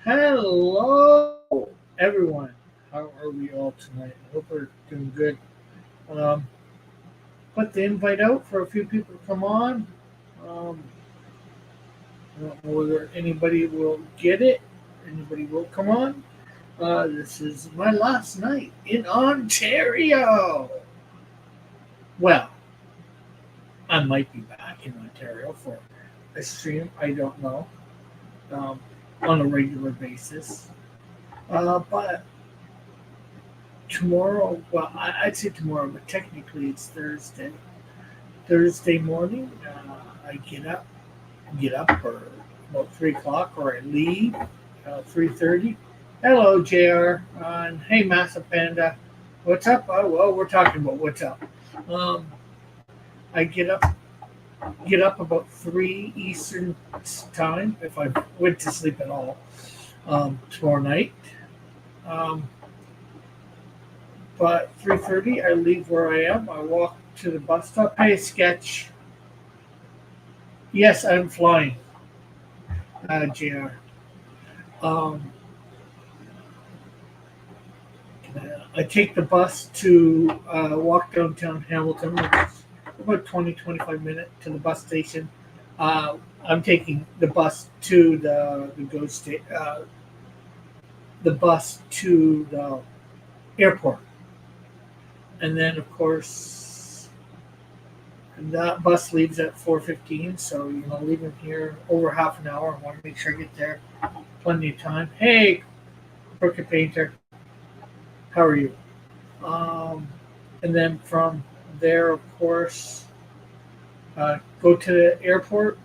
Hello, everyone. How are we all tonight? I hope we're doing good. Um, Put the invite out for a few people to come on. Um, I don't know whether anybody will get it. Anybody will come on. This is my last night in Ontario. Well, I might be back in Ontario for a stream. I don't know. Um, on a regular basis. But tomorrow, well, I'd say tomorrow, but technically it's Thursday. Thursday morning, I get up for about 3 o'clock, or I leave 3:30. Hello, Jr. And hey, Massive Panda, what's up? Oh, well, we're talking about what's up. Um, I get up about 3 Eastern time if I went to sleep at all tomorrow night. Um, but 3:30, I leave where I am. I walk to the bus stop. Hey, Sketch. Yes, I'm flying, Jr. Um, I take the bus to walk downtown Hamilton, which is about 20-25 minutes to the bus station. I'm taking the bus to the bus to the airport, and then of course that bus leaves at 4:15. So leaving here over half an hour. I want to make sure I get there plenty of time. Hey, Crooked Painter, how are you? Um, and then from there, of course, go to the airport,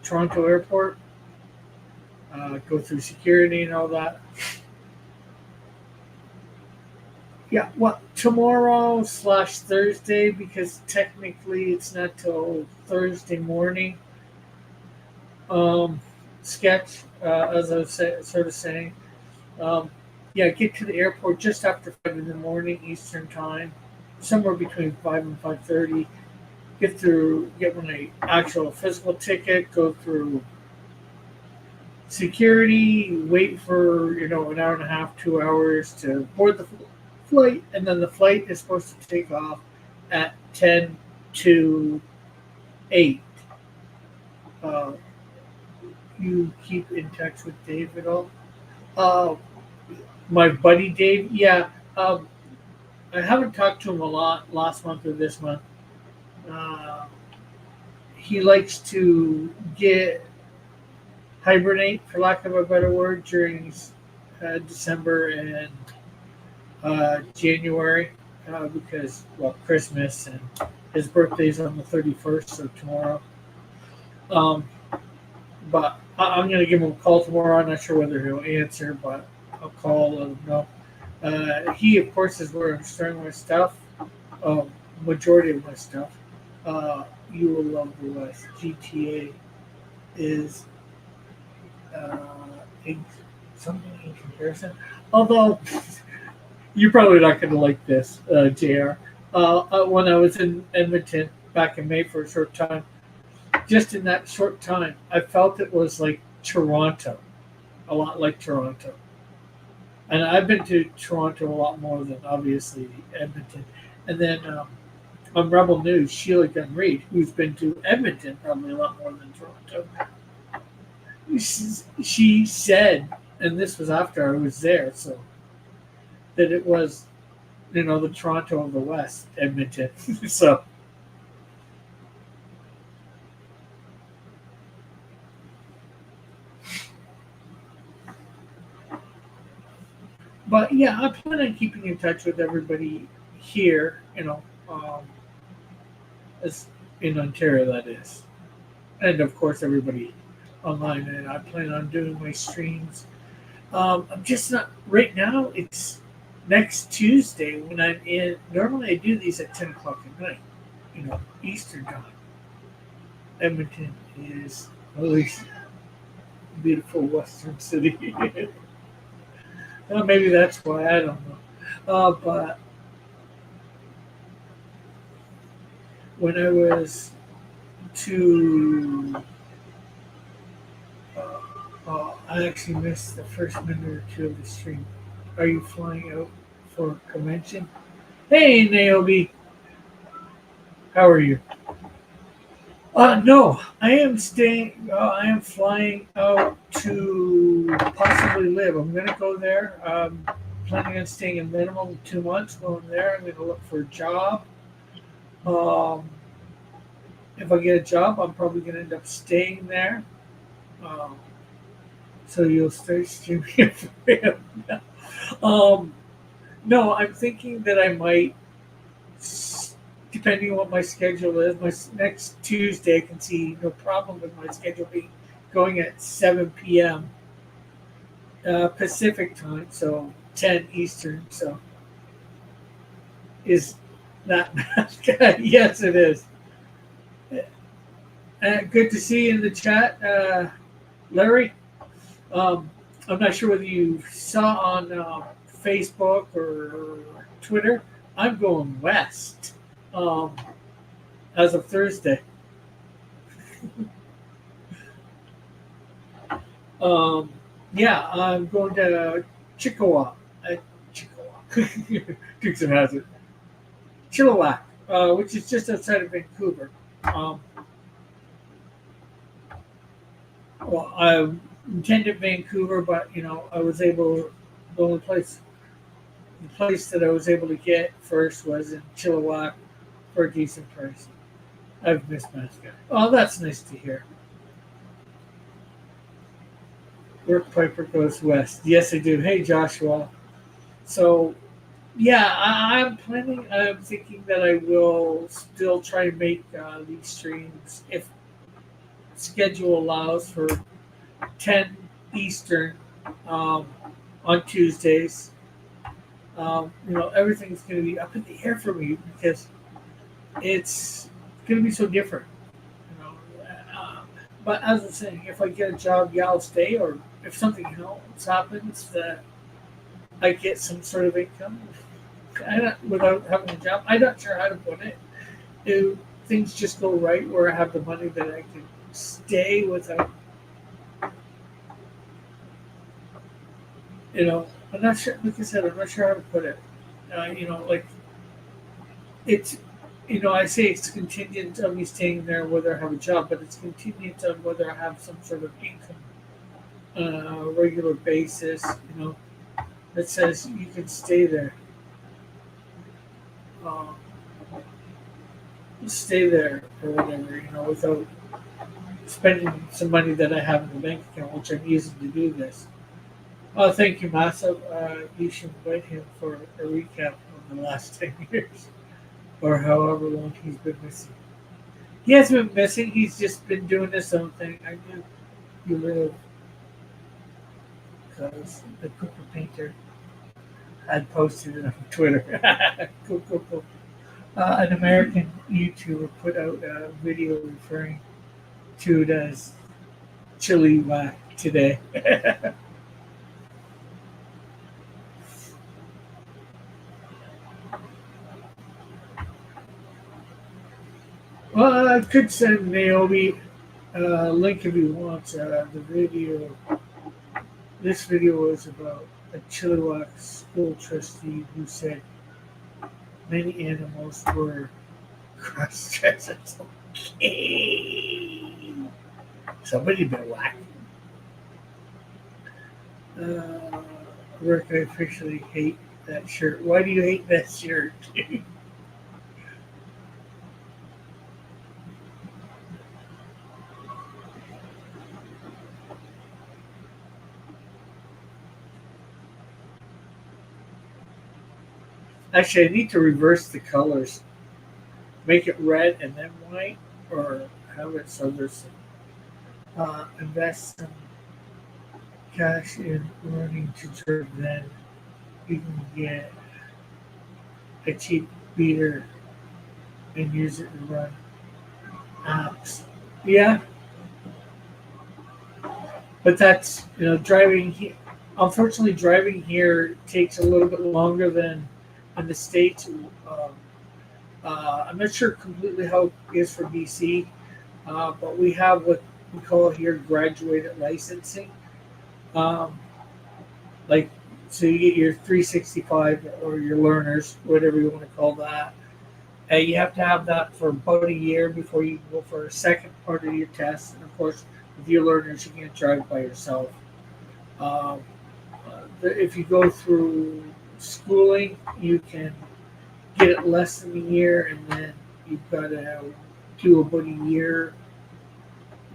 Toronto Airport, go through security and all that. Yeah, well, tomorrow slash Thursday, because technically it's not till Thursday morning. Um, Sketch, as I was sort of saying. Um, yeah, get to the airport just after 5 in the morning Eastern time, somewhere between 5 and 5:30. Get an actual physical ticket, go through security, wait for an hour and a half, 2 hours to board the flight, and then the flight is supposed to take off at 10 to 8. Uh, you keep in touch with Dave at all? Uh, my buddy Dave, yeah. I haven't talked to him a lot last month or this month. Uh, he likes to get hibernate, for lack of a better word, during December and January, because, well, Christmas, and his birthday's on the 31st, so tomorrow. Um, but I'm going to give him a call tomorrow. I'm not sure whether he'll answer, but I'll call, let him know. He, of course, is where I'm storing my stuff, uh, majority of my stuff. You will love the West. GTA is uh, in, something in comparison. Although you're probably not going to like this, Jr. When I was in Edmonton back in May for a short time, just in that short time, I felt it was like Toronto, a lot like Toronto. And I've been to Toronto a lot more than obviously Edmonton. And then on Rebel News, Sheila Gunn Reid, who's been to Edmonton probably a lot more than Toronto, she said, and this was after I was there, so that it was the Toronto of the West, Edmonton. So, but yeah, I plan on keeping in touch with everybody here. As in Ontario, that is, and of course everybody online. And I plan on doing my streams. I'm just not right now. It's next Tuesday when I'm in. Normally, I do these at 10 o'clock at night. Eastern time. Edmonton is at least a beautiful western city. Well, maybe that's why, I don't know. But when I to I actually missed the first minute or two of the stream. Are you flying out for convention? Hey, Naomi, how are you? No, I am staying. I am flying out to possibly live. I'm going to go there. Planning on staying a minimum of 2 months. Going there, I'm going to look for a job. Um, if I get a job, I'm probably going to end up staying there. Um, so you'll start streaming for him. Um, no, I'm thinking that I might, depending on what my schedule is, next Tuesday I can see no problem with my schedule being going at 7 p.m. Pacific time, so 10 Eastern. So is that yes, it is. Good to see you in the chat, Larry. I'm not sure whether you saw on Facebook or Twitter. I'm going west um, as of Thursday. Yeah, I'm going to Chippewa. Dukes of Hazzard. Chilliwack, which is just outside of Vancouver. Um, well, I intended Vancouver, but I was able. The place that I was able to get first was in Chilliwack for a decent price. I've missed Mascot. Oh, that's nice to hear. Work Piper goes west. Yes, I do. Hey, Joshua. So, yeah, I'm planning. I'm thinking that I will still try to make these streams if schedule allows for 10 Eastern on Tuesdays. Everything's going to be up in the air for me because it's going to be so different. But as I'm saying, if I get a job, yeah, I'll stay. Or if something else happens that I get some sort of income without having a job, I'm not sure how to put it. Do things just go right where I have the money that I can stay without? I'm not sure. Like I said, I'm not sure how to put it. Like it's. I say it's contingent on me staying there whether I have a job, but it's contingent on whether I have some sort of income on a regular basis, that says you can stay there. Um, Stay there or whatever, without spending some money that I have in the bank account, which I'm using to do this. Oh, thank you, Massive. You should invite him for a recap of the last 10 years or however long he's been missing. He hasn't been missing. He's just been doing his own thing. I knew you live because the Cooper Painter had posted it on Twitter. Cool. An American YouTuber put out a video referring to it as Chilliwack today. Well, I could send Naomi a link if you want. The video. This video was about a Chilliwack school trustee who said many animals were cross-dressers. Okay. Somebody been whacked. Rick, I officially hate that shirt. Why do you hate that shirt? Actually, I need to reverse the colors. Make it red and then white, or have it so there's invest some cash in learning to drive. Then you can get a cheap beater and use it to run apps. Yeah, but that's driving here. Unfortunately, driving here takes a little bit longer than in the States. I'm not sure completely how it is for BC, but we have what we call here graduated licensing. Um, like, so you get your 365 or your learners, whatever you want to call that. You have to have that for about a year before you can go for a second part of your test. And of course, with your learners, you can't drive by yourself. Um, if you go through schooling, you can get it less than a year, and then you've got to do about a year,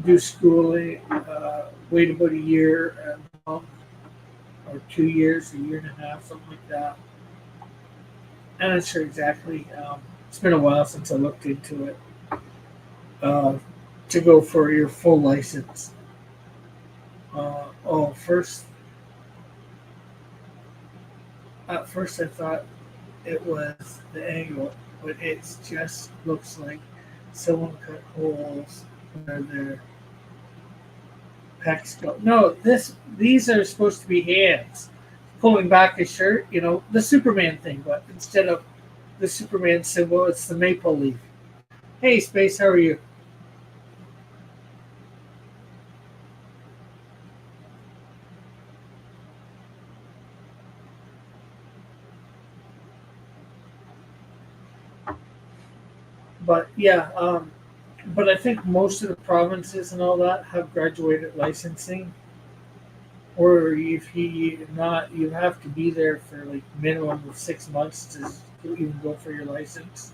do schooling, wait about a year, or 2 years, a year and a half, something like that. I'm not sure exactly. It's been a while since I looked into it. Uh, to go for your full license. First, at first I thought it was the angle, but it just looks like someone cut holes where their pecs go. No, these are supposed to be hands pulling back a shirt. You know, the Superman thing, but instead of the Superman symbol, it's the maple leaf. Hey, Space, how are you? But yeah, but I think most of the provinces and all that have graduated licensing, or if you not, you have to be there for like minimum of 6 months to even go for your license.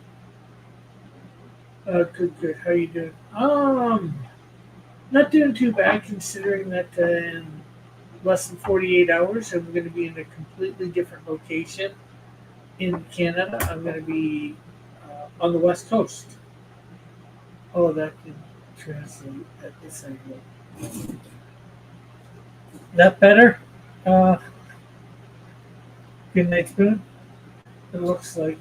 Good, good. How you doing? Not doing too bad considering that in less than 48 hours I'm going to be in a completely different location in Canada. I'm going to be on the west coast. Oh, that can translate at this angle. That better? Uh, Good night, spoon. It looks like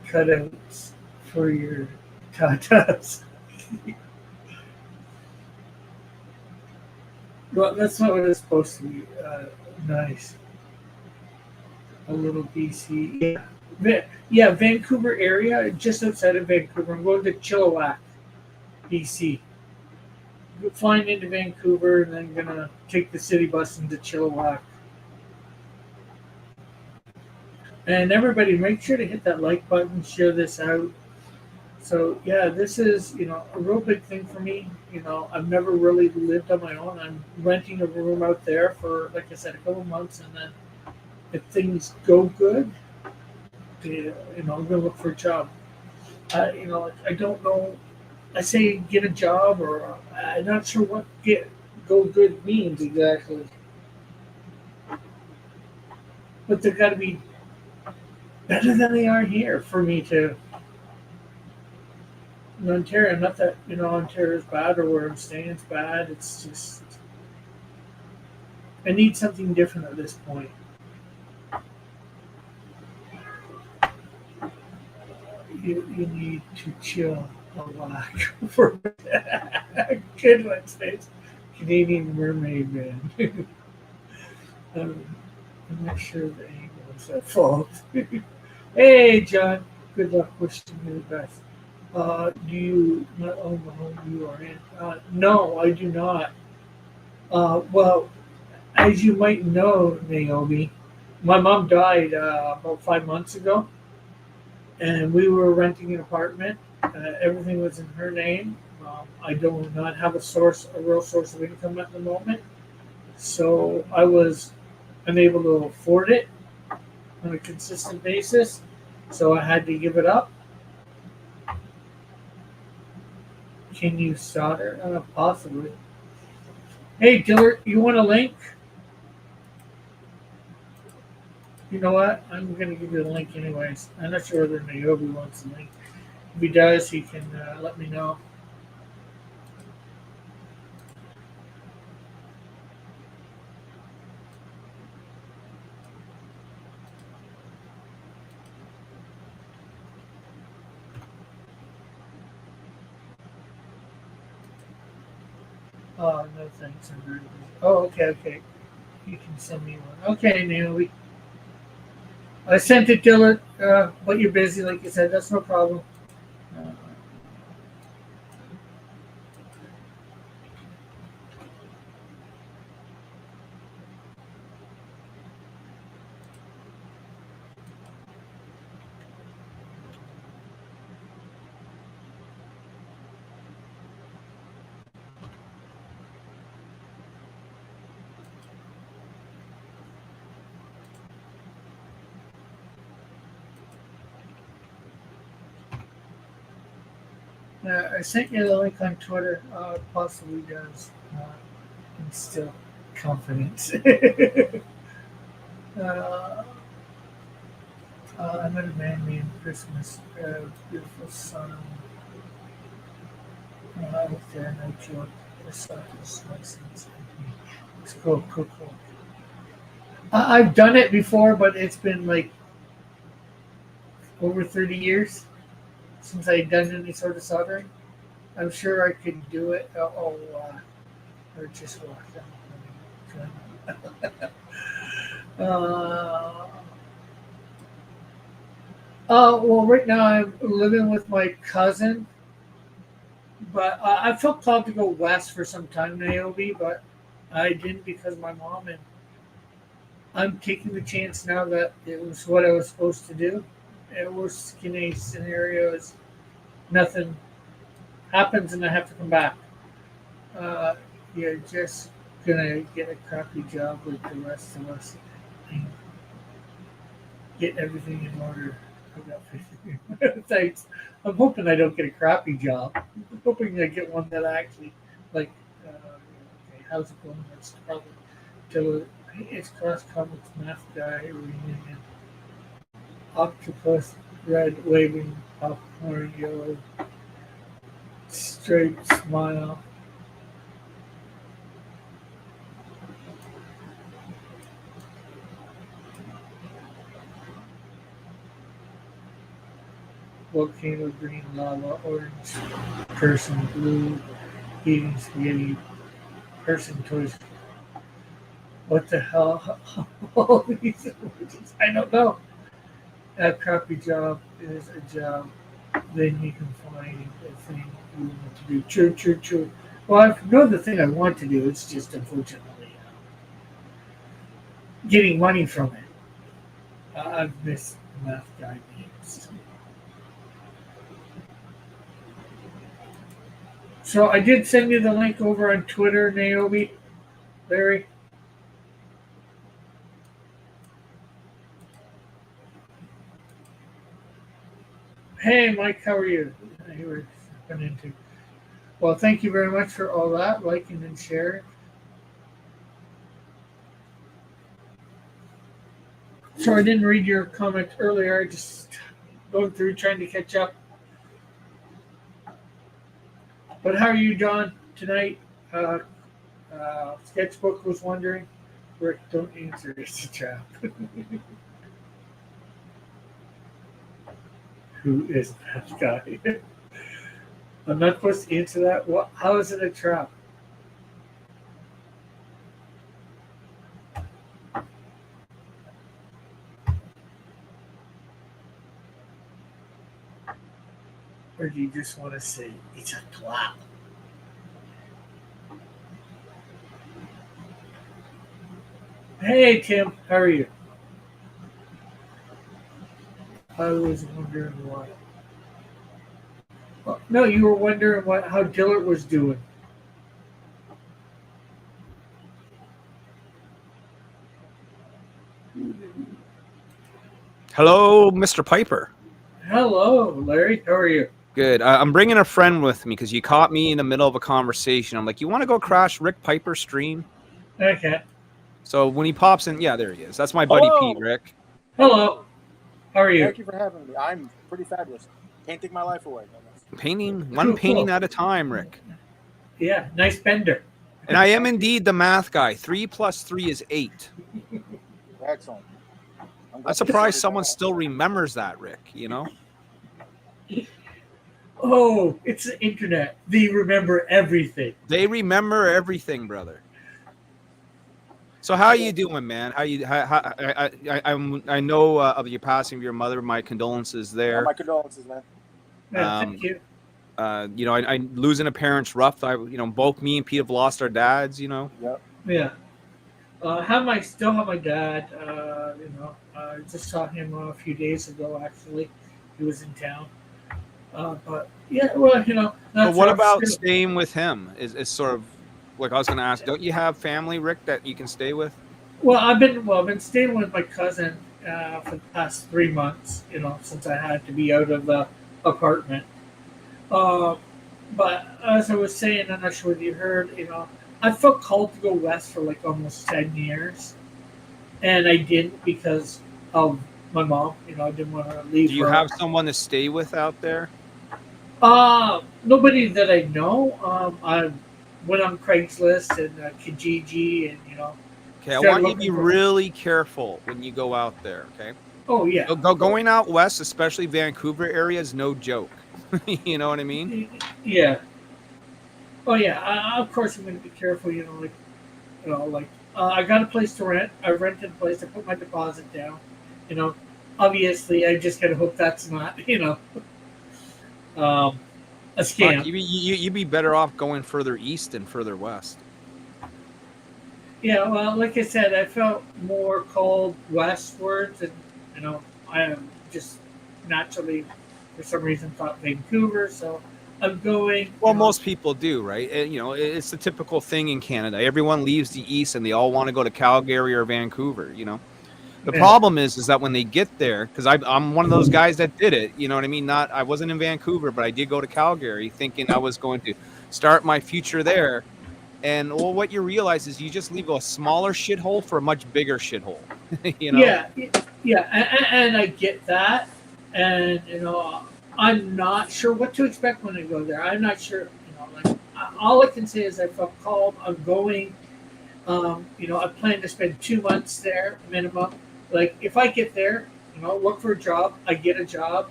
cutouts for your tatas. Well, that's not what it's supposed to be. Nice. A little BC. Yeah. Yeah, Vancouver area, just outside of Vancouver. I'm going to Chilliwack, BC. Flying into Vancouver and then gonna take the city bus into Chilliwack. And everybody, make sure to hit that like button, share this out. So yeah, this is a real big thing for me. I've never really lived on my own. I'm renting a room out there for, like I said, a couple months, and then if things go good, I'm gonna look for a job. I don't know. I say get a job, or I'm not sure what get go good means exactly. But they've got to be better than they are here for me to in Ontario. Not that Ontario is bad or where I'm staying is bad. It's just I need something different at this point. You need to chill a lot for good one, States. Canadian Mermaid Man. um, I'm not sure the angle is at fault. Hey, John. Good luck. Wishing you the best. Do you not own the home you are in? No, I do not. Well, as you might know, Naomi, my mom died about 5 months ago, and we were renting an apartment. Everything was in her name. I do not have a real source of income at the moment, so I was unable to afford it on a consistent basis. So I had to give it up. Can you solder? Possibly. Hey, Dillard, you want a link? You know what? I'm going to give you the link anyways. I'm not sure whether Naomi wants the link. If he does, he can let me know. Oh, no thanks. I'm very busy. Oh, okay, okay. You can send me one. Okay, Naomi. I sent it, Dillard, but you're busy, like you said. That's no problem. Uh, I sent you the link on Twitter. Possibly does instill confidence. uh, I met a man named Christmas. Beautiful son. I was there and I joined. I saw his license. It's called Cook. I've done it before, but it's been like over 30 years since I'd done any sort of soldering. I'm sure I could do it. Or just walk down. uh, well, right now I'm living with my cousin, but I felt called to go west for some time, Naomi, but I didn't because my mom, and I'm taking the chance now that it was what I was supposed to do. It was case scenario is nothing happens and I have to come back. Uh, you're just gonna get a crappy job like the rest of us and get everything in order. I got 50. Thanks. I'm hoping I don't get a crappy job. I'm hoping I get one that I actually like. Okay, how's it going? That's probably till it's cross comics math guy reunion. Octopus red waving popcorn yellow straight smile. Volcano green lava orange person blue eating spaghetti person toys. What the hell? All these emojis. I don't know. A crappy job is a job. Then you can find a thing you want to do. True, true, true. Well, I know the thing I want to do. It's just unfortunately getting money from it. I've missed math guy names. So I did send you the link over on Twitter, Naomi, Larry. Hey, Mike, how are you? You were into. Well, thank you very much for all that, liking and sharing. So I didn't read your comment earlier. I just going through trying to catch up. But how are you, John, tonight? Sketchbook was wondering. Rick, don't answer. It's a trap. Who is that guy? I'm not supposed to answer that. What? How is it a trap? Or do you just want to say it's a trap? Hey, Tim, how are you? I was wondering why. Oh, no, you were wondering how Dillard was doing. Hello, Mr. Piper. Hello, Larry. How are you? Good. I'm bringing a friend with me because you caught me in the middle of a conversation. I'm like, you want to go crash Rick Piper's stream? Okay. So when he pops in, yeah, there he is. That's my buddy Hello. Pete, Rick. Hello. How are you? Thank you for having me. I'm pretty fabulous. Painting my life away. Painting one painting at a time, Rick. Yeah, nice bender. And I am indeed the math guy. 3 + 3 is 8. Excellent. I'm surprised someone still remembers that, Rick. You know? Oh, it's the internet. They remember everything. They remember everything, brother. So how are you doing, man? I know of your passing of your mother. My condolences there. My condolences, man. Thank you. I losing a parent's rough. Both me and Pete have lost our dads. Yep. Yeah. Still have my dad. I just saw him a few days ago. Actually, he was in town. But yeah, well, But what about staying with him? Is sort of like I was going to ask. Don't you have family, Rick, that you can stay with? Well, I've been staying with my cousin for the past 3 months. Since I had to be out of the apartment. But as I was saying, I'm not sure whether you heard, I felt called to go west for like almost 10 years. And I didn't because of my mom. I didn't want to leave Do you her. have someone to stay with out there? Nobody that I know. I went on Craigslist and Kijiji and, Okay, I started want you to be looking for. really careful when you go out there. Okay, Oh, yeah. going out west, especially Vancouver area, is no joke. You know what I mean? Yeah. Oh, yeah. Of course, I'm going to be careful, I got a place to rent. I rented a place. I put my deposit down. You know, obviously, I just got to hope that's not, um, a Fuck, scam. you'd be better off going further east than further west. Yeah, well, like I said, I felt more called westwards, and I am just naturally, for some reason, thought Vancouver. So I'm going. Well, most people do, right? It's the typical thing in Canada. Everyone leaves the east and they all want to go to Calgary or Vancouver. The Yeah, problem is that when they get there, because I'm one of those guys that did it. You know what I mean? I wasn't in Vancouver, but I did go to Calgary, thinking I was going to start my future there. And well, what you realize is you just leave a smaller shithole for a much bigger shithole. yeah, yeah, and I get that, and I'm not sure what to expect when I go there. I'm not sure. All I can say is I felt called. I'm going. I plan to spend 2 months there minimum. Like if I get there, look for a job, I get a job,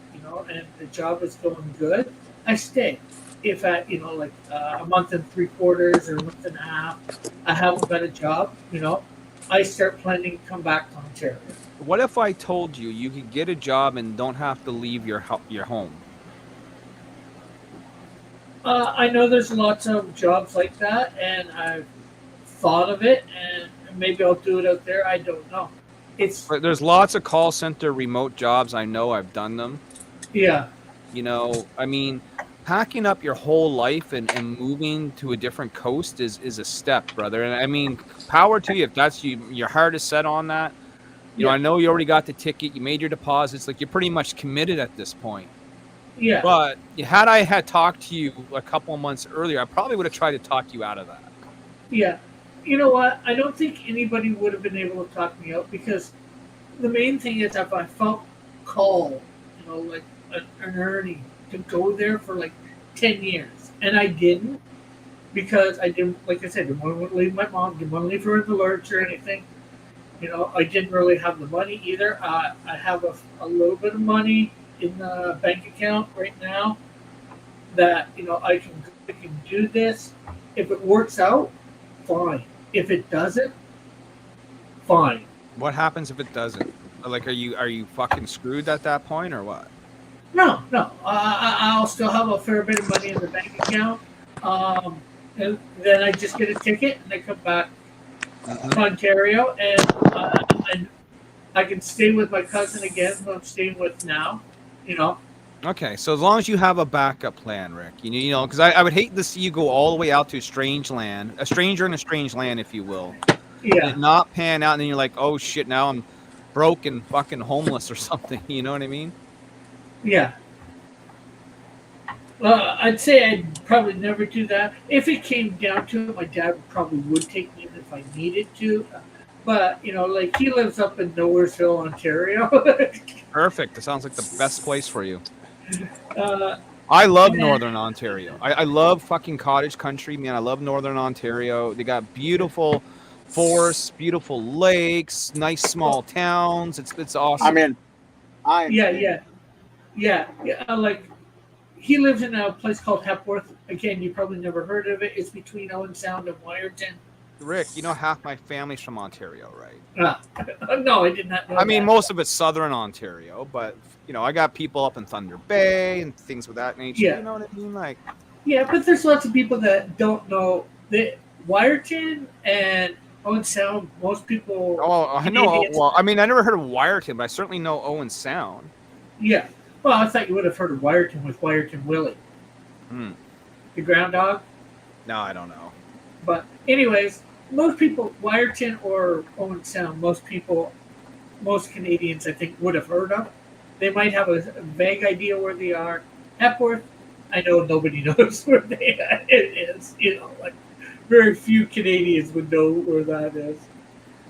and the job is going good, I stay. If at a month and 3/4 or a month and a half, I haven't got a job, I start planning to come back to Ontario. What if I told you you could get a job and don't have to leave your home? I know there's lots of jobs like that, and I've thought of it, and maybe I'll do it out there. I don't know. It's But there's lots of call center remote jobs. I know I've done them. yeah, I mean, packing up your whole life and moving to a different coast is a step, brother. And I mean, power to you if that's your heart is set on that. yeah, I know you already got the ticket, you made your deposits, like you're pretty much committed at this point. yeah. But had I had talked to you a couple of months earlier, I probably would have tried to talk you out of that. Yeah. You know what? I don't think anybody would have been able to talk me out because the main thing is if I felt called, like an Ernie to go there for like 10 years. And I didn't because I didn't, like I said, didn't want to leave my mom, didn't want to leave her in the lurch or anything. I didn't really have the money either. I have a little bit of money in the bank account right now that, I can do this. If it works out, fine. If it doesn't, fine. What happens if it doesn't? Like, are you fucking screwed at that point or what? No, no. I'll still have a fair bit of money in the bank account. And then I just get a ticket and I come back to Ontario and I can stay with my cousin again, who I'm staying with now. Okay, so as long as you have a backup plan, Rick, because I would hate to see you go all the way out to a strange land, a stranger in a strange land, if you will, and Yeah, it not pan out, and then you're like, oh shit, now I'm broke and fucking homeless or something. You know what I mean? yeah. I'd say I'd probably never do that. If it came down to it, my dad probably would take me in if I needed to. But, like he lives up in Nowheresville, Ontario. Perfect. That sounds like the best place for you. uh, I love Man. Northern Ontario. I love fucking cottage country, man. I love Northern Ontario. They got beautiful forests, beautiful lakes, nice small towns. It's awesome. I'm in. I am. yeah. Like he lives in a place called Hepworth. Again, you probably never heard of it. It's between Owen Sound and Wyerton. Rick, half my family's from Ontario, right? No, I did not know. I mean, that. most of it's Southern Ontario, but I got people up in Thunder Bay and things of that nature. Yeah. You know what I mean? Like, Yeah, but there's lots of people that don't know that Wyerton and Owen Sound. Most people. oh, I know. Canadians- Well, I mean, I never heard of Wyerton, but I certainly know Owen Sound. Yeah. Well, I thought you would have heard of Wyerton with Wyerton Willie, the groundhog. No, I don't know. But anyways, most people, Wyerton or Owen Sound, most Canadians, I think, would have heard of. They might have a vague idea where they are. Hepworth, I know nobody knows where it is. Like very few Canadians would know where that is.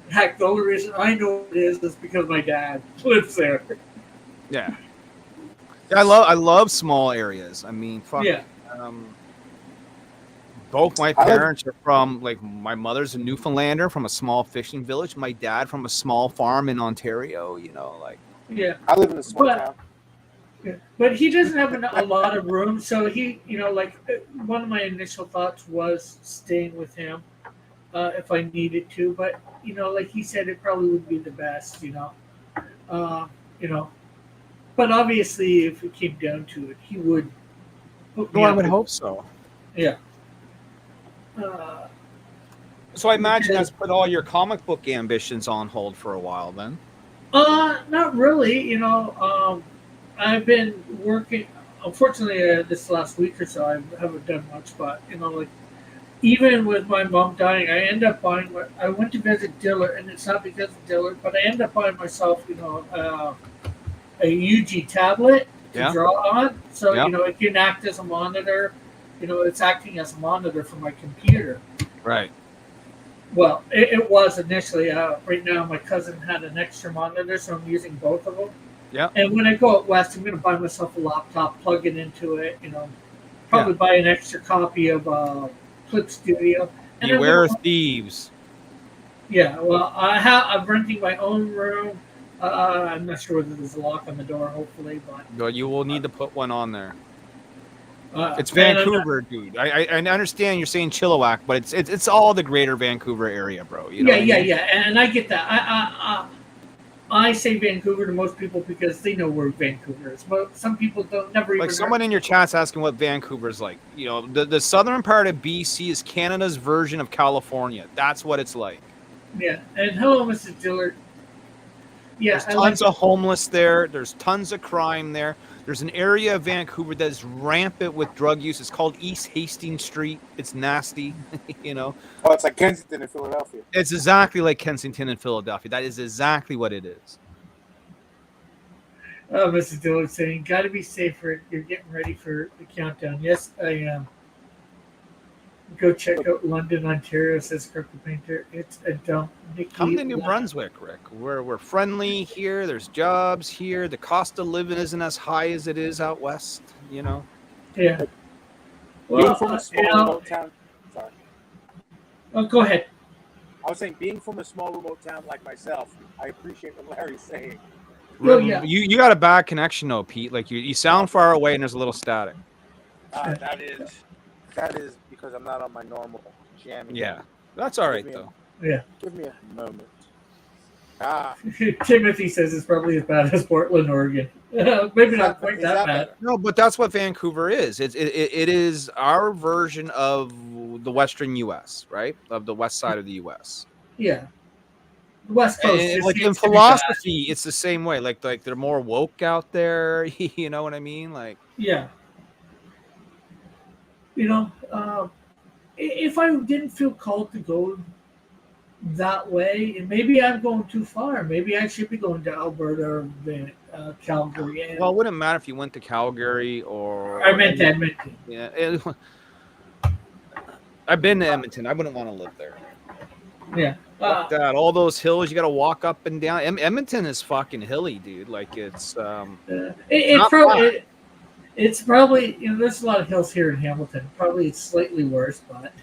Heck, the only reason I know it is because my dad lives there. Yeah. I love small areas. I mean, fuck. Yeah. Both my parents are from, like, my mother's a Newfoundlander from a small fishing village. My dad from a small farm in Ontario. Like. Yeah. I live in a small town. Yeah. But he doesn't have a lot of room, so he, like, one of my initial thoughts was staying with him if I needed to. But like he said, it probably would be the best. But obviously, if it came down to it, he would. I would hope so. Yeah. So I imagine that's put all your comic book ambitions on hold for a while, then. Not really. I've been working. Unfortunately, this last week or so, I haven't done much. But like, even with my mom dying, I end up buying. I went to visit Dillard, and it's not because of Dillard, but I end up buying myself, a UG tablet to draw on. So it can act as a monitor. It's acting as a monitor for my computer. Right. Well, it was initially. Right now, my cousin had an extra monitor, so I'm using both of them. Yeah. And when I go out west, I'm going to buy myself a laptop, plug it into it. Probably buy an extra copy of Clip Studio. And Beware thieves. Yeah. Well, I'm renting my own room. I'm not sure whether there's a lock on the door. Hopefully, but you will need to put one on there. It's Vancouver, dude. I understand you're saying Chilliwack, but it's all the greater Vancouver area, bro. Yeah, and I get that. I say Vancouver to most people because they know where Vancouver is, but some people don't never even. Like someone in your chat's asking what Vancouver's like. The southern part of BC is Canada's version of California. That's what it's like. Yeah, and hello, Mrs. Dillard. Yeah, there's tons of homeless there. There's tons of crime there. There's an area of Vancouver that is rampant with drug use. It's called East Hastings Street. It's nasty, Oh, it's like Kensington in Philadelphia. It's exactly like Kensington in Philadelphia. That is exactly what it is. Oh, Mrs. Dillard saying, "Got to be safer. You're getting ready for the countdown." Yes, I am. Go check out London, Ontario, says Crooked Painter. It's a dump. Come to New Brunswick, Rick. We're friendly here. There's jobs here. The cost of living isn't as high as it is out west, Yeah. Well, being from a small remote town. Sorry. Oh, go ahead. I was saying, being from a small remote town like myself, I appreciate what Larry's saying. Oh, yeah. You got a bad connection, though, Pete. Like you sound far away, and there's a little static. That is because I'm not on my normal jamming. Yeah, that's all right though. Give me a moment. Timothy says it's probably as bad as Portland, Oregon. Maybe not quite that bad. No, but that's what Vancouver is. It is our version of the Western U.S., right? Of the west side of the U.S. Yeah. The West Coast. And like in philosophy, it's the same way. Like they're more woke out there. You know what I mean? Like. Yeah. If I didn't feel called to go that way, and maybe I'm going too far. Maybe I should be going to Alberta or Calgary. Well, it wouldn't matter if you went to Calgary or. I meant Edmonton. Yeah. I've been to Edmonton. I wouldn't want to live there. Yeah. God, all those hills you got to walk up and down. Edmonton is fucking hilly, dude. Like it's. It's probably there's a lot of hills here in Hamilton. Probably it's slightly worse, but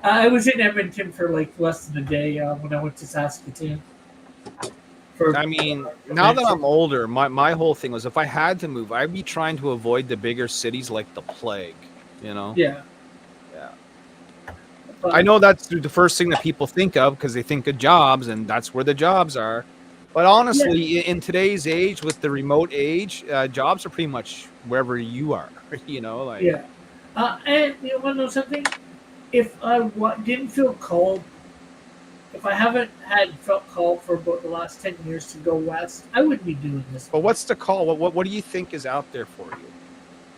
I was in Edmonton for like less than a day when I went to Saskatoon. Now that I'm older, my whole thing was if I had to move, I'd be trying to avoid the bigger cities like the plague. Yeah. Yeah. But I know that's the first thing that people think of because they think of jobs, and that's where the jobs are. But honestly, in today's age, with the remote age, jobs are pretty much wherever you are. And you want to know something? If I didn't feel called, if I haven't felt called for about the last 10 years to go west, I wouldn't be doing this. But what's the call? What do you think is out there for you?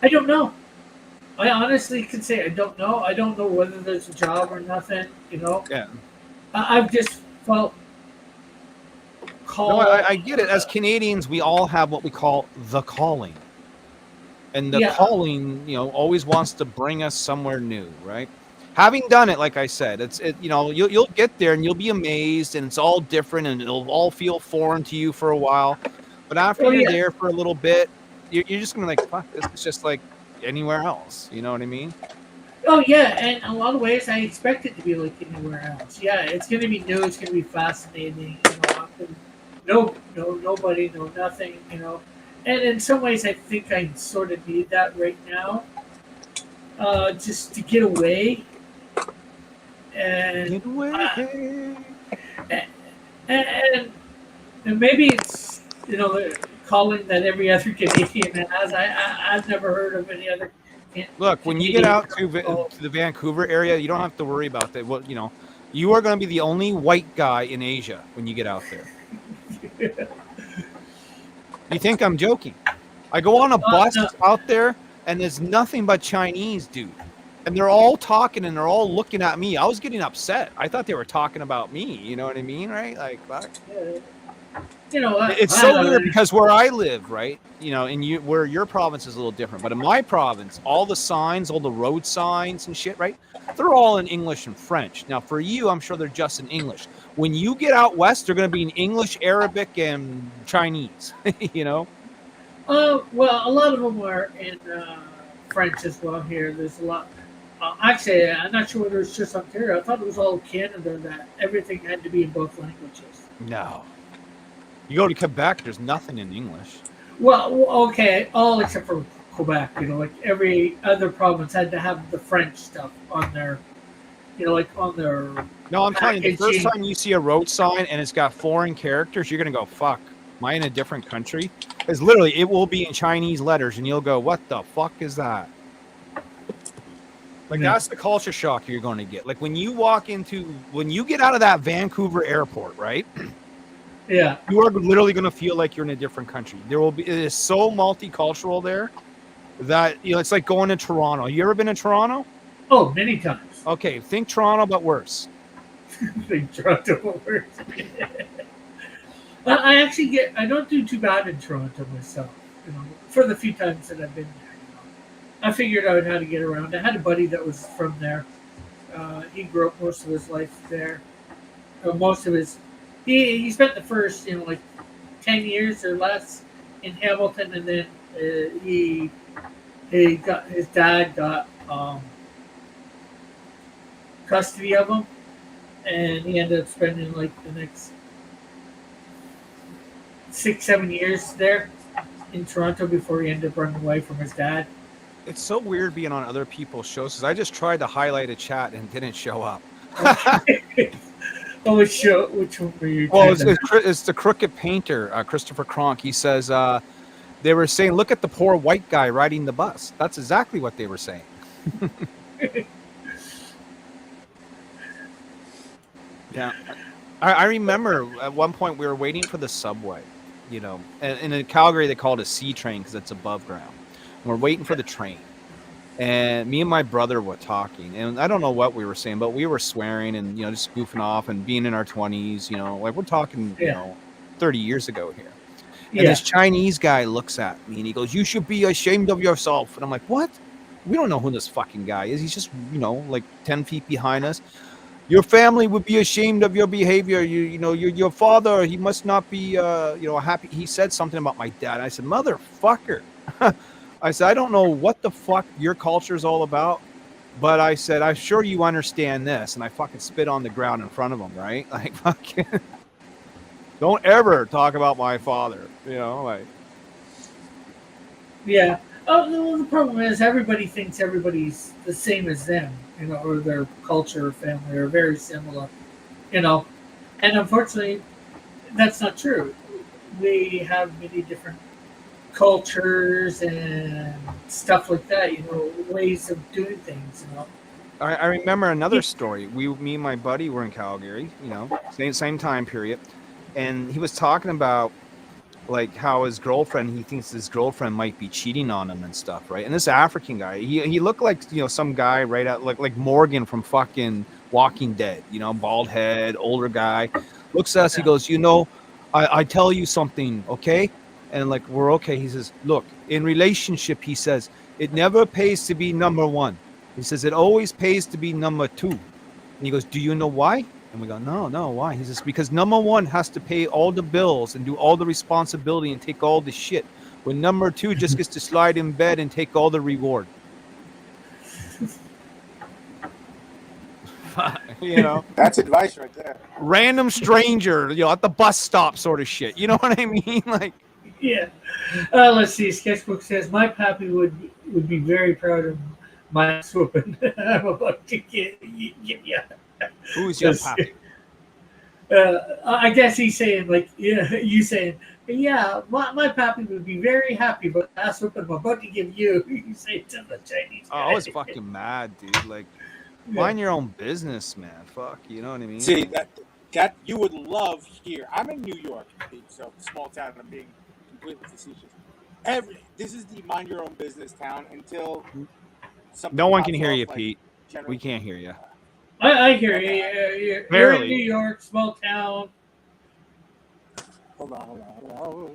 I don't know. I honestly can say I don't know. I don't know whether there's a job or nothing. Yeah. I've just felt. No, I get it. As Canadians, we all have what we call the calling. And the Yeah. calling, always wants to bring us somewhere new, right? Having done it, like I said, you'll get there and you'll be amazed, and it's all different, and it'll all feel foreign to you for a while. But after Oh you're yeah. there for a little bit, you're just gonna be like, fuck, this is just like anywhere else. You know what I mean? Oh yeah. And in a lot of ways, I expect it to be like anywhere else. Yeah, it's going to be new. It's going to be fascinating. Nobody, no nothing. And in some ways, I think I sort of need that right now, just to get away. And Get away. and and maybe it's the calling that every other Canadian has. I've never heard of any other. Look, when you get out to the Vancouver area, you don't have to worry about that. Well, you are going to be the only white guy in Asia when you get out there. You think I'm joking? I go on a bus out there, and there's nothing but Chinese, dude. And they're all talking, and they're all looking at me. I was getting upset. I thought they were talking about me. You know what I mean, right? Like, fuck. It's so weird because where I live, right? And where your province is a little different. But in my province, all the signs, all the road signs and shit, right? They're all in English and French. Now, for you, I'm sure they're just in English. When you get out west, they're going to be in English, Arabic, and Chinese. Well, a lot of them are in French as well. Here, there's a lot. Actually, I'm not sure whether it's just Ontario. I thought it was all Canada that everything had to be in both languages. No. You go to Quebec, there's nothing in English. Well, okay, all except for Quebec. Like every other province had to have the French stuff on their, like on their. No, I'm telling you, the first time you see a road sign and it's got foreign characters, you're gonna go, "Fuck, am I in a different country?" Because literally, it will be in Chinese letters, and you'll go, "What the fuck is that?" Like, that's the culture shock you're going to get. Like, when you get out of that Vancouver airport, right? Yeah. You are literally going to feel like you're in a different country. It is so multicultural there that, it's like going to Toronto. You ever been to Toronto? Oh, many times. Okay, think Toronto, but worse. Think Toronto, but worse. Well, I don't do too bad in Toronto myself, for the few times that I've been there. I figured out how to get around. I had a buddy that was from there. He grew up most of his life there. He spent the first, 10 years or less in Hamilton, and then his dad got custody of him, and he ended up spending the next 6-7 years there in Toronto before he ended up running away from his dad. It's so weird being on other people's shows because I just tried to highlight a chat and didn't show up. Which one were you? Well, it's the Crooked Painter, Christopher Kronk. He says they were saying, "Look at the poor white guy riding the bus." That's exactly what they were saying. Yeah, I remember at one point we were waiting for the subway, and in Calgary they call it a C train because it's above ground. We're waiting for the train, and me and my brother were talking, and I don't know what we were saying, but we were swearing and just goofing off and being in our 20s, like we're talking 30 years ago here. And this Chinese guy looks at me and he goes, "You should be ashamed of yourself." And I'm like, "What? We don't know who this fucking guy is. He's just 10 feet behind us. Your family would be ashamed of your behavior. Your father, he must not be happy." He said something about my dad. I said, "Motherfucker." I said, "I don't know what the fuck your culture is all about, but," I said, "I'm sure you understand this." And I fucking spit on the ground in front of him, right? Like, fucking, don't ever talk about my father, like. Yeah. Oh, the problem is everybody thinks everybody's the same as them, or their culture or family are very similar, and unfortunately, that's not true. We have many different cultures and stuff like that, ways of doing things, I remember another story. Me and my buddy were in Calgary, same time period, and he was talking about like how he thinks his girlfriend might be cheating on him and stuff, right? And this African guy, he looked like some guy right out like Morgan from fucking Walking Dead, bald head, older guy, looks at us, he goes, "I tell you something, okay? And like, we're okay. He says, look, in relationship, he says, it never pays to be number one. He says, it always pays to be number two. And he goes, do you know why? And we go, no, why? He says, because number one has to pay all the bills and do all the responsibility and take all the shit. When number two just gets to slide in bed and take all the reward. You know, That's advice right there. random stranger, you know, at the bus stop sort of shit. You know what I mean? Like, Yeah. Let's see. Sketchbook says my pappy would be very proud of my whooping. I'm about to get yeah. who's your pappy? I guess he's saying like you saying my pappy would be very happy, but ass whooping I'm about to give you. You say to the Chinese guy. Oh, I was fucking mad, dude. Like, mind your own business, man. Fuck, you know what I mean? See that you would love here. I'm in New York, so small town. I'm being completely facetious. This is the mind your own business town until something No one can pops hear off, you, like Pete. General- We can't hear you. I hear you. You're in Barely. New York, small town. Hold on.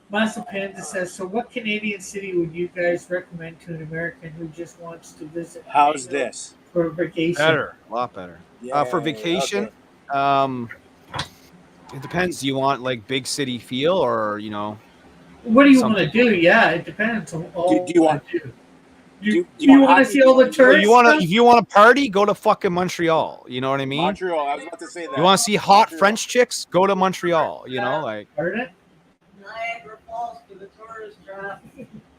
Master Panda says, so what Canadian city would you guys recommend to an American who just wants to visit? How's this? For a vacation? Better, a lot better. For vacation, okay. it depends. Do you want like big city feel, or you know? What do you want to Something. do? Yeah, it depends on all. Do you want- do do you want hockey? to see all the Do tourists? If you want to party, go to fucking Montreal. You know what I mean? Montreal. I was about to say that. You want to see hot Montreal. French chicks? Go to Montreal. You know, like Heard it? Niagara Falls for the tourist trap.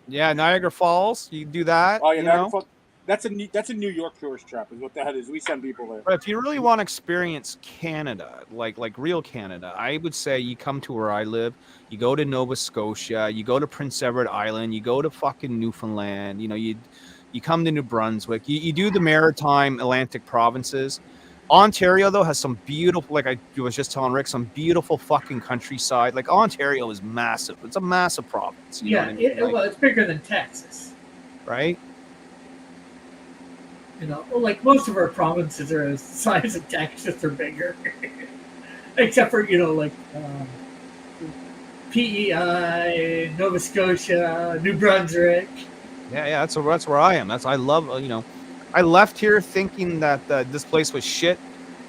yeah, Niagara Falls. You do that. Oh yeah, you Niagara know? Falls. That's a New York tourist trap, is what that is. We send people there. But if you really want to experience Canada, like real Canada, I would say you come to where I live. You go to Nova Scotia, you go to Prince Edward Island, you go to fucking Newfoundland. You know, you come to New Brunswick. You do the maritime Atlantic provinces. Ontario though has some beautiful, like I was just telling Rick, some beautiful fucking countryside. Like Ontario is massive. It's a massive province. You know what I mean? Like, well, it's bigger than Texas. right? You know, like most of our provinces are the size of Texas or bigger, except for like PEI, Nova Scotia, New Brunswick. Yeah, that's where I am. I love, I left here thinking that this place was shit,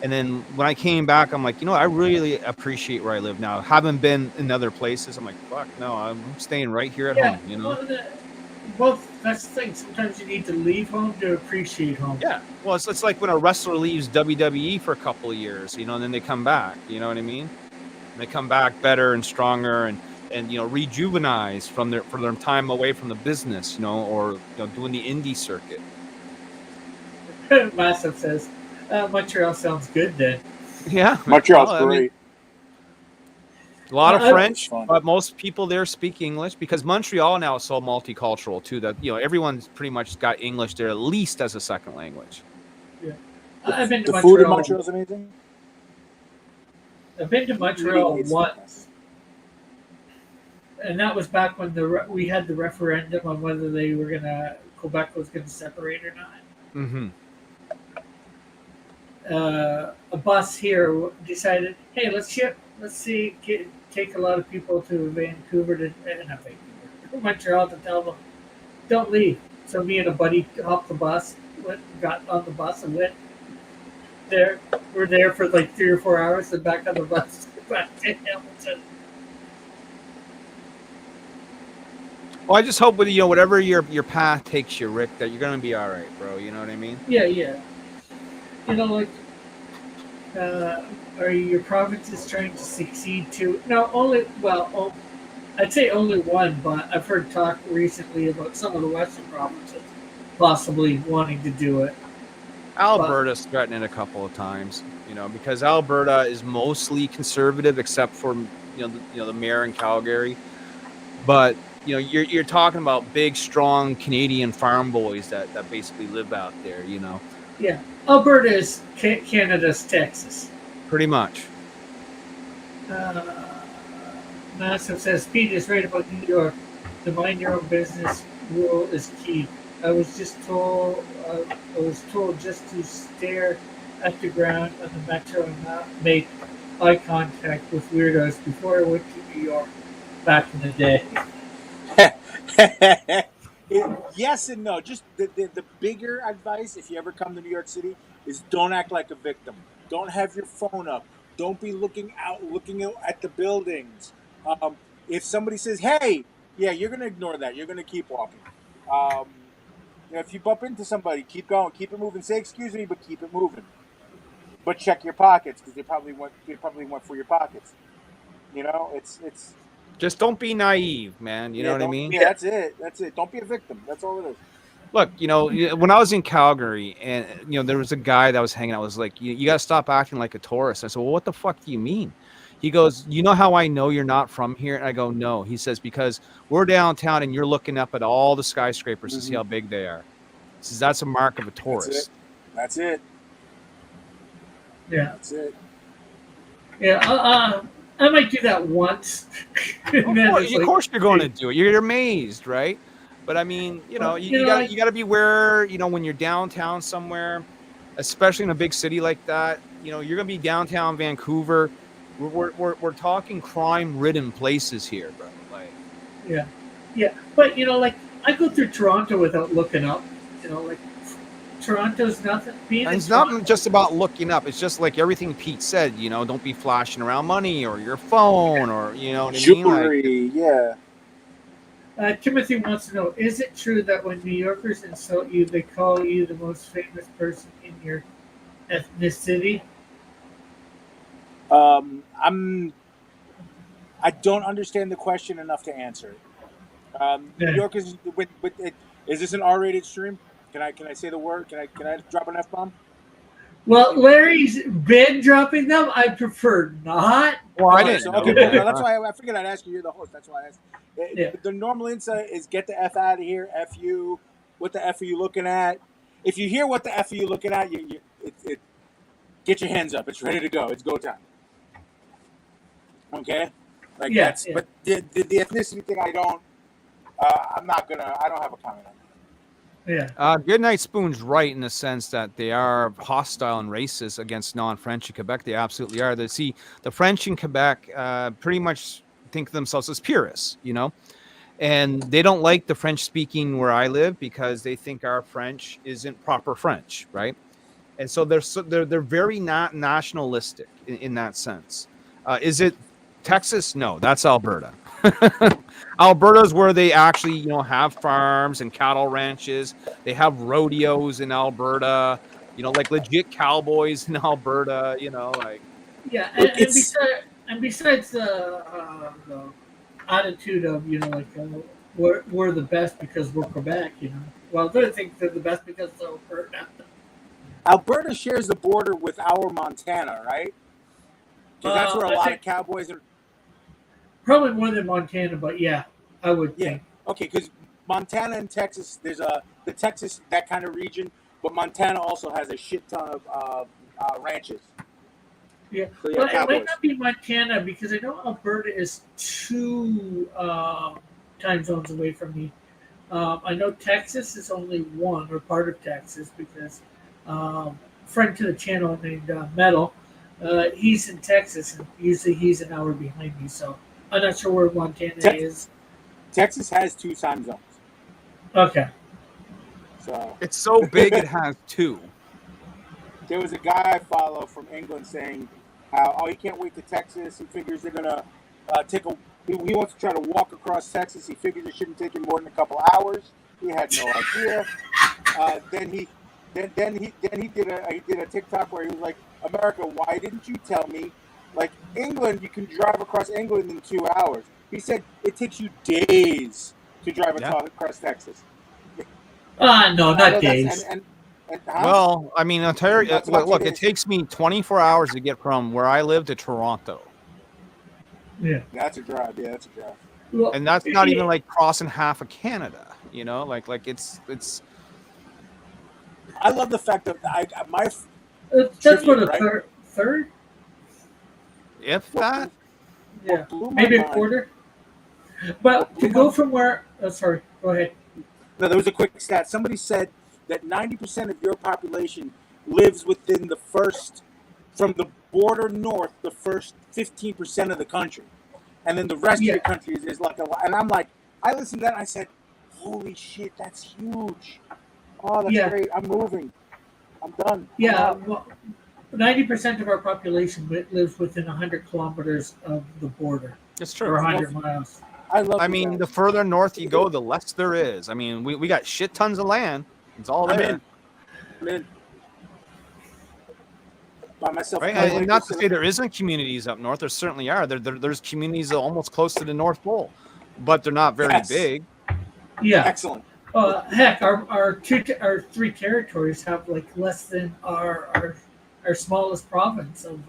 and then when I came back, I'm like, I really appreciate where I live now. Haven't been in other places. I'm like, fuck no, I'm staying right here at home. Well, that's the thing. Sometimes you need to leave home to appreciate home. Yeah, well, it's like when a wrestler leaves WWE for a couple of years, and then they come back. You know what I mean? And they come back better and stronger and rejuvenized from their time away from the business, or doing the indie circuit. Massive says, Montreal sounds good then. Yeah, Montreal's well, great. A lot of French, fun. but most people there speak English because Montreal now is so multicultural too that everyone's pretty much got English there at least as a second language. Yeah, I've been to The Montreal. food in Montreal is amazing. I've been to Montreal It's once, and that was back when we had the referendum on whether they were Quebec was gonna separate or not. Mm-hmm. A bus here decided, hey, let's take a lot of people to Vancouver Montreal to tell them don't leave. So me and a buddy hopped the bus, got on the bus and went there. We're there for like 3 or 4 hours and back on the bus back to Hamilton. Well, I just hope with whatever your path takes you, Rick, that you're gonna be all right, bro. You know what I mean? Yeah. Are your provinces trying to succeed too? No, I'd say only one, but I've heard talk recently about some of the Western provinces possibly wanting to do it. Alberta's threatened it a couple of times, because Alberta is mostly conservative, except for the mayor in Calgary. But you're talking about big, strong Canadian farm boys that basically live out there. Yeah, Alberta is Canada's Texas. Pretty much. Massive says Pete is right about New York. The mind your own business rule is key. I was told just to stare at the ground on the metro and not make eye contact with weirdos before I went to New York back in the day. Yes and no. Just the bigger advice, if you ever come to New York City, is don't act like a victim. Don't have your phone up. Don't be looking at the buildings. If somebody says, "Hey," yeah, you're gonna ignore that. You're gonna keep walking. If you bump into somebody, keep going, keep it moving. Say, "Excuse me," but keep it moving. But check your pockets because they probably went for your pockets. It's Just don't be naive, man. You know what I mean? Yeah, that's it. That's it. Don't be a victim. That's all it is. Look, when I was in Calgary and, there was a guy that was hanging out, was like, you got to stop acting like a tourist. I said, well, what the fuck do you mean? He goes, you know how I know you're not from here? And I go, no. He says, because we're downtown and you're looking up at all the skyscrapers to see how big they are. He says, that's a mark of a tourist. That's it. Yeah. That's it. Yeah. I might do that once. Of course you're going to do it. You're amazed, right? But I mean, you got to be aware, when you're downtown somewhere, especially in a big city like that, you're going to be downtown Vancouver. We're talking crime-ridden places here, bro. Like, yeah. But I go through Toronto without looking up. Toronto's nothing. And it's not just about looking up. It's just like everything Pete said. Don't be flashing around money or your phone or what jewelry. I mean? Yeah. Timothy wants to know: is it true that when New Yorkers insult you, they call you the most famous person in your ethnicity? I don't understand the question enough to answer it. New Yorkers, is this an R-rated stream? Can I say the word? Can I drop an F-bomb? Well, Larry's been dropping them. I prefer not. Well, I didn't. Okay, that's why I figured I'd ask you. You're the host. That's why I asked. Yeah. The normal insight is get the F out of here. F you. What the F are you looking at? If you hear what the F are you looking at, get your hands up. It's ready to go. It's go time. Okay. But the ethnicity thing, I don't have a comment on. Yeah. Goodnight Spoon's right in the sense that they are hostile and racist against non-French in Quebec. They absolutely are. The French in Quebec pretty much think of themselves as purists, and they don't like the French speaking where I live because they think our French isn't proper French, right? And so they're very not nationalistic in that sense. Is it Texas? No, that's Alberta. Alberta's where they actually, have farms and cattle ranches. They have rodeos in Alberta, like legit cowboys in Alberta, Yeah, and besides the attitude of, we're the best because we're Quebec, Well, they think they're the best because they're Alberta. Alberta shares the border with our Montana, right? Because that's where a lot of cowboys are. Probably more than Montana, but yeah, I would think. Okay, because Montana and Texas, there's the Texas, that kind of region, but Montana also has a shit ton of ranches. Yeah, so but it might not be Montana because I know Alberta is 2 time zones away from me. I know Texas is only 1 or part of Texas because friend to the channel named Metal, he's in Texas and usually he's an hour behind me, so I'm not sure where Montana is. Texas has 2 time zones. Okay. So it's so big it has 2. There was a guy I follow from England saying how he can't wait to Texas. He figures they're gonna he wants to try to walk across Texas. He figures it shouldn't take him more than a couple hours. He had no idea. Then he did a TikTok where he was like, America, why didn't you tell me? Like England, you can drive across England in 2 hours. He said it takes you days to drive across Texas. No, not days. Well, I mean, Ontario. Look, it takes me 24 hours to get from where I live to Toronto. Yeah, that's a drive. Yeah, that's a drive. Well, and that's not even like crossing half of Canada. Like it's. I love the fact that my. That's what a third. If that. Yeah, maybe a quarter. But to go from where? Sorry, go ahead. No, there was a quick stat. Somebody said that 90% of your population lives within the first, from the border north, the first 15% of the country, and then the rest of Yeah. the country is like a. And I'm like, I listened to that and I said, "Holy shit, that's huge! Oh, that's Yeah. great! I'm moving. I'm done. I'm Yeah, out." well, 90% of our population lives within 100 kilometers of the border, It's or true. 100 miles. I love. I you mean, guys. the further north you go, the less there is. I mean, we got shit tons of land. It's all I'm there. in. I'm in. By myself. Right? I And not to say there isn't communities up north. There certainly are. There's communities almost close to the North Pole, but they're not very Yes. big. Yeah. Excellent. Heck, our three territories have like less than our smallest province of.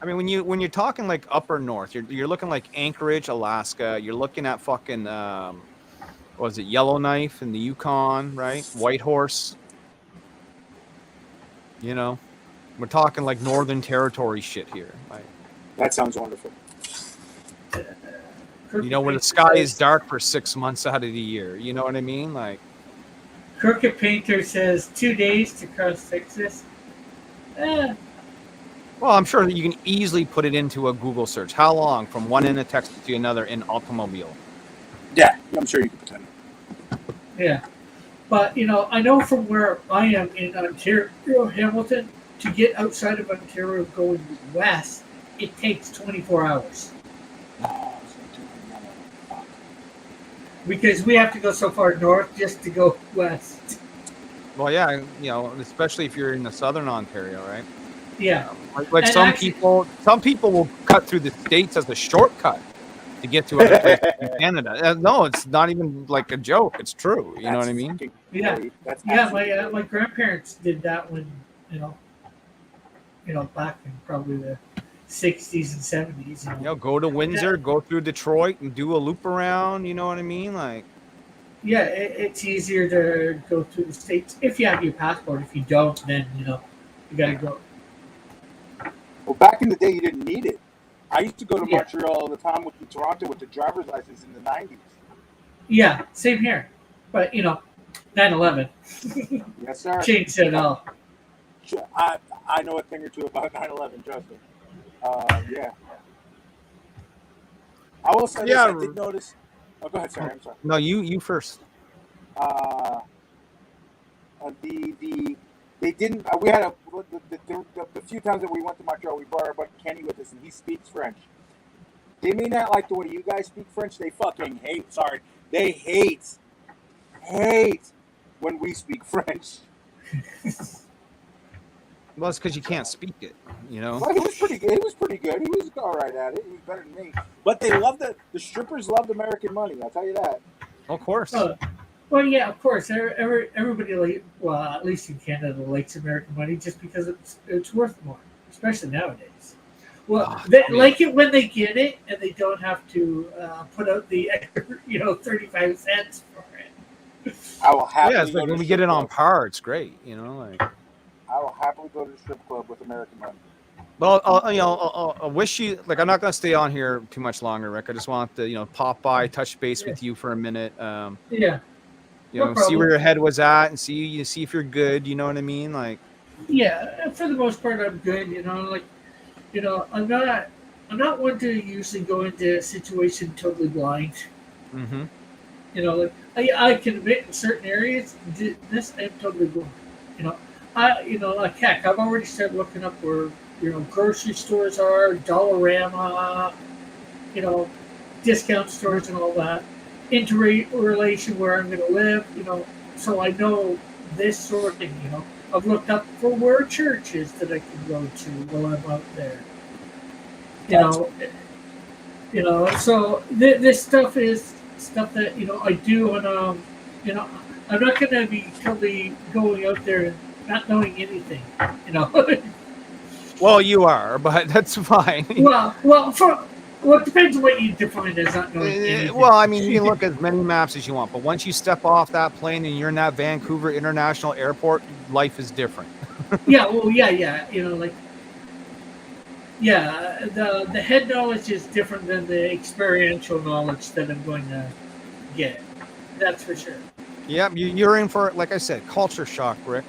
I mean, when you're talking like upper north, you're looking like Anchorage, Alaska. You're looking at fucking what was it, Yellowknife in the Yukon, right? Whitehorse. You know, we're talking like Northern Territory shit here. Like, That sounds wonderful. you know, where the sky is dark for 6 months out of the year. You know what I mean? Like, Crooked Painter says 2 days to cross Texas. well, I'm sure that you can easily put it into a Google search. How long from one end of Texas to another in automobile? Yeah, I'm sure you can pretend. Yeah. But, I know from where I am in Ontario, Hamilton, to get outside of Ontario going west, it takes 24 hours. Because we have to go so far north just to go west. Well, yeah, especially if you're in the southern Ontario, right? Yeah. Like And some actually- people will cut through the states as a shortcut to get to other places in Canada. No, it's not even like a joke. It's true. You know what I mean? Yeah. That's Yeah, absolutely- my grandparents did that when, back in probably the 60s and 70s. Go to Windsor, go through Detroit, and do a loop around. You know what I mean? Like, Yeah, it's easier to go through the states if you have your passport. If you don't, then you got to go. Well, back in the day, you didn't need it. I used to go to Yeah. Montreal all the time with Toronto with the driver's license in the 90s. Yeah, same here. But 9/11 Yes, sir. changed it all. I know a thing or two about 9/11, trust me. Yeah. I will say this, Yeah. I did notice. Oh, go ahead, sorry. I'm sorry. no, you first. They didn't. We had the few times that we went to Montreal, we brought our buddy Kenny with us, and he speaks French. They may not like the way you guys speak French. They fucking hate. Sorry, they hate when we speak French. Well, it's because you can't speak it. Well, he was pretty good. He was pretty good. He was all right at it. He was better than me. But they loved the strippers loved American money. I'll tell you that. Of course. Well, yeah, of course. Everybody, at least in Canada, likes American money just because it's worth more, especially nowadays. Well, they like it when they get it and they don't have to put out the 35 cents for it. I will happily. Yeah, it's like when we get it on par, it's great. Like. I will happily go to the strip club with American money. Well, I wish you like. I'm not going to stay on here too much longer, Rick. I just want to, pop by, touch base with you for a minute. Yeah. No See problem. where your head was at, and see if you're good. You know what I mean? Like, Yeah, for the most part, I'm good. I'm not one to usually go into a situation totally blind. mm-hmm. I can admit in certain areas, this I'm totally blind. Like heck, I've already started looking up where grocery stores are, Dollarama, discount stores and all that. Interrelation where I'm going to live, so I know this sort of thing. I've looked up for where church is that I can go to while I'm out there. So this stuff is stuff that I do, and I'm not going to be totally going out there and not knowing anything. Well, you are, but that's fine. Well, it depends on what you define as not knowing anything. Well, I mean, you can look at as many maps as you want, but once you step off that plane and you're in that Vancouver International Airport, life is different. Yeah, well, yeah. The head knowledge is different than the experiential knowledge that I'm going to get. That's for sure. Yeah, you're in for, like I said, culture shock, Rick.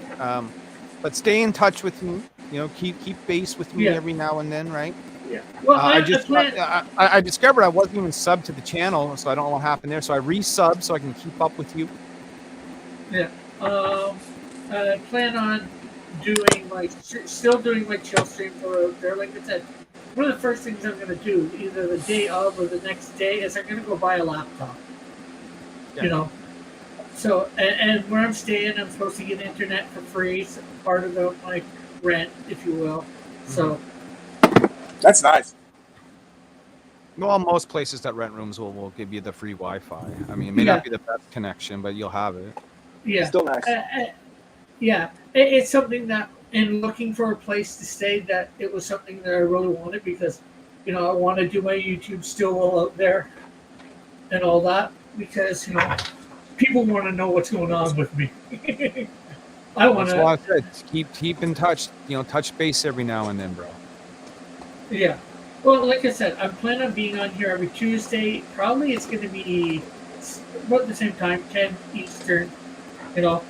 But stay in touch with me. You know, keep base with me Yeah. every now and then, right? Yeah. Well, I discovered I wasn't even subbed to the channel, so I don't know what happened there. So I re-subbed so I can keep up with you. Yeah. I plan on still doing my chill stream for out there. Like I said, one of the first things I'm going to do, either the day of or the next day, is I'm going to go buy a laptop. Yeah. You know. So and where I'm staying, I'm supposed to get internet for free, so part of my rent, if you will. So. That's nice. Well, most places that rent rooms will give you the free Wi-Fi. I mean, it may not be the best connection, but you'll have it. Yeah. Still nice. Yeah. It's something that, in looking for a place to stay, that it was something that I really wanted because, you know, I want to do my YouTube still while out there and all that because, you know, people want to know what's going on with me. I want That's why I to. said keep in touch. You know, touch base every now and then, bro. Yeah. Well, like I said, I'm planning on being on here every Tuesday. Probably it's going to be about the same time, 10 Eastern, you know.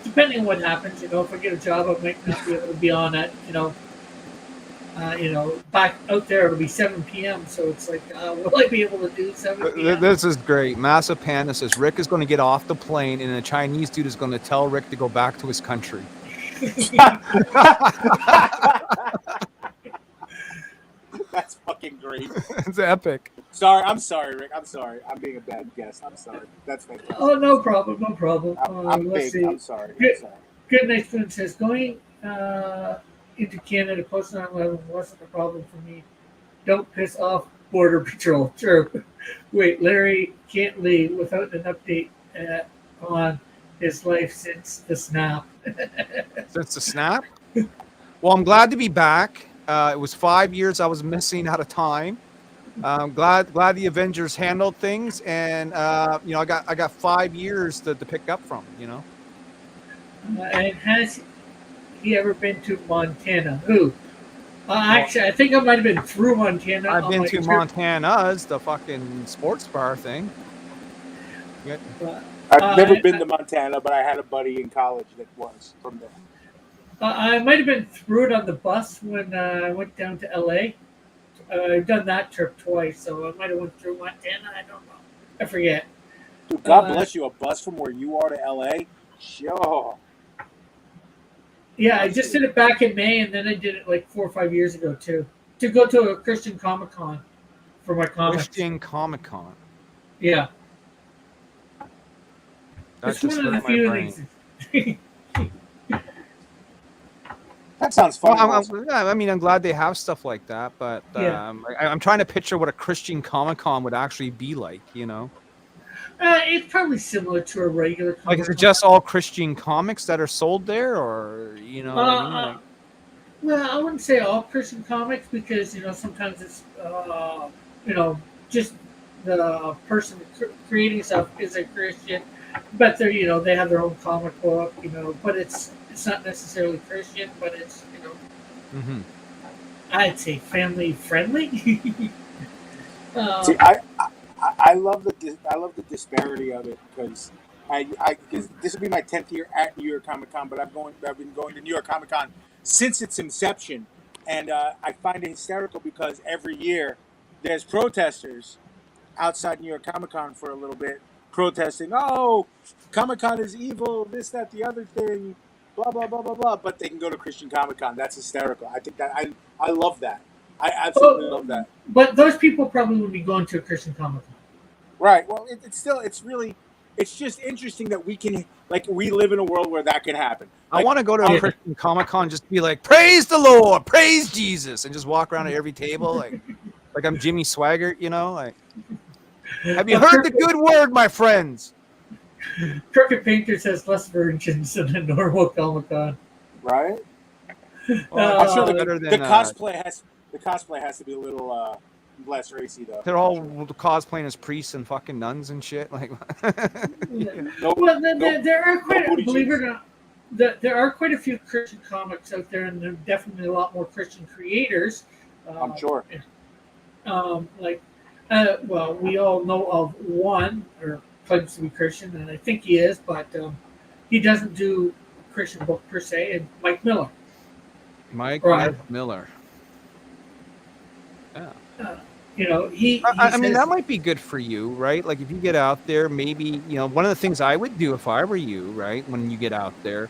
Depending on what happens, you know, if I get a job, I might not be able to be on at, you know, back out there, it'll be 7 p.m. So it's like, will I be able to do 7 p.m.? This is great. Massive Panda says Rick is going to get off the plane and a Chinese dude is going to tell Rick to go back to his country. That's fucking great. It's epic. I'm sorry, Rick. I'm sorry. I'm being a bad guest. I'm sorry. That's fantastic. Oh, no problem. No problem. I'm Let's big. see. I'm sorry. Good Night Spoon says, going into Canada post 9/11 wasn't a problem for me. Don't piss off Border Patrol. Sure. Wait, Larry can't leave without an update on his life since the snap. Since the snap? Well, I'm glad to be back. It was 5 years I was missing out of time. I'm glad the Avengers handled things, and you know, I got 5 years to pick up from. You know. And has he ever been to Montana? Who? Actually, I think I might have been through Montana. I've on been my to trip. Montana's, the fucking sports bar thing. Yeah. I've never been to Montana, but I had a buddy in college that was from there. I might have been through it on the bus when I went down to LA. I've done that trip twice, so I might have went through Montana. I don't know. I forget. Dude, God bless you. A bus from where you are to LA? Sure. Yeah, I just did it back in May, and then I did it like 4 or 5 years ago too, to go to a Christian Comic-Con for my comics. Christian Comic-Con. Yeah. That It's just one of the hurt my few brain. things. That sounds fun. Well, I mean, I'm glad they have stuff like that, but Yeah. I'm trying to picture what a Christian Comic-Con would actually be like, you know? It's probably similar to a regular Comic-Con. Like, is it just all Christian comics that are sold there, or, you know what I mean? Like, Well, I wouldn't say all Christian comics because, you know, sometimes it's, you know, just the person creating stuff is a Christian, but they're, you know, they have their own comic book, you know, but it's not necessarily Christian, but it's, you know, mhm. I'd say family friendly. See, I love the disparity of it because this will be my 10th year at New York Comic Con, but I've been going to New York Comic Con since its inception, and I find it hysterical because every year there's protesters outside New York Comic Con for a little bit protesting. Oh, Comic Con is evil. This, that, the other thing. Blah blah blah blah blah. But they can go to Christian Comic Con. That's hysterical. I think that I love that. I absolutely love that. But those people probably would be going to a Christian Comic Con. Right. Well, it's just interesting that we live in a world where that can happen. I want to go to a Christian Comic-Con just to be like, praise the Lord, praise Jesus, and just walk around at every table like I'm Jimmy Swaggart, you know? Like, have you heard the good word, my friends? Crooked Painter says less virgins than a normal Comic Con. Right. Well, I'm sure better than, the cosplay has to be a little less racy though. they're all cosplaying as priests and fucking nuns and shit. Like, Well, there are quite, believe it or not, there are quite a few Christian comics out there, and there are definitely a lot more Christian creators. I'm sure. Well, we all know of one, or claims to be Christian, and I think he is, but he doesn't do Christian book per se, and Mike Miller. Mike Right. Miller. Yeah. He I mean, says- that might be good for you, right? Like if you get out there, maybe, one of the things I would do if I were you, right, when you get out there,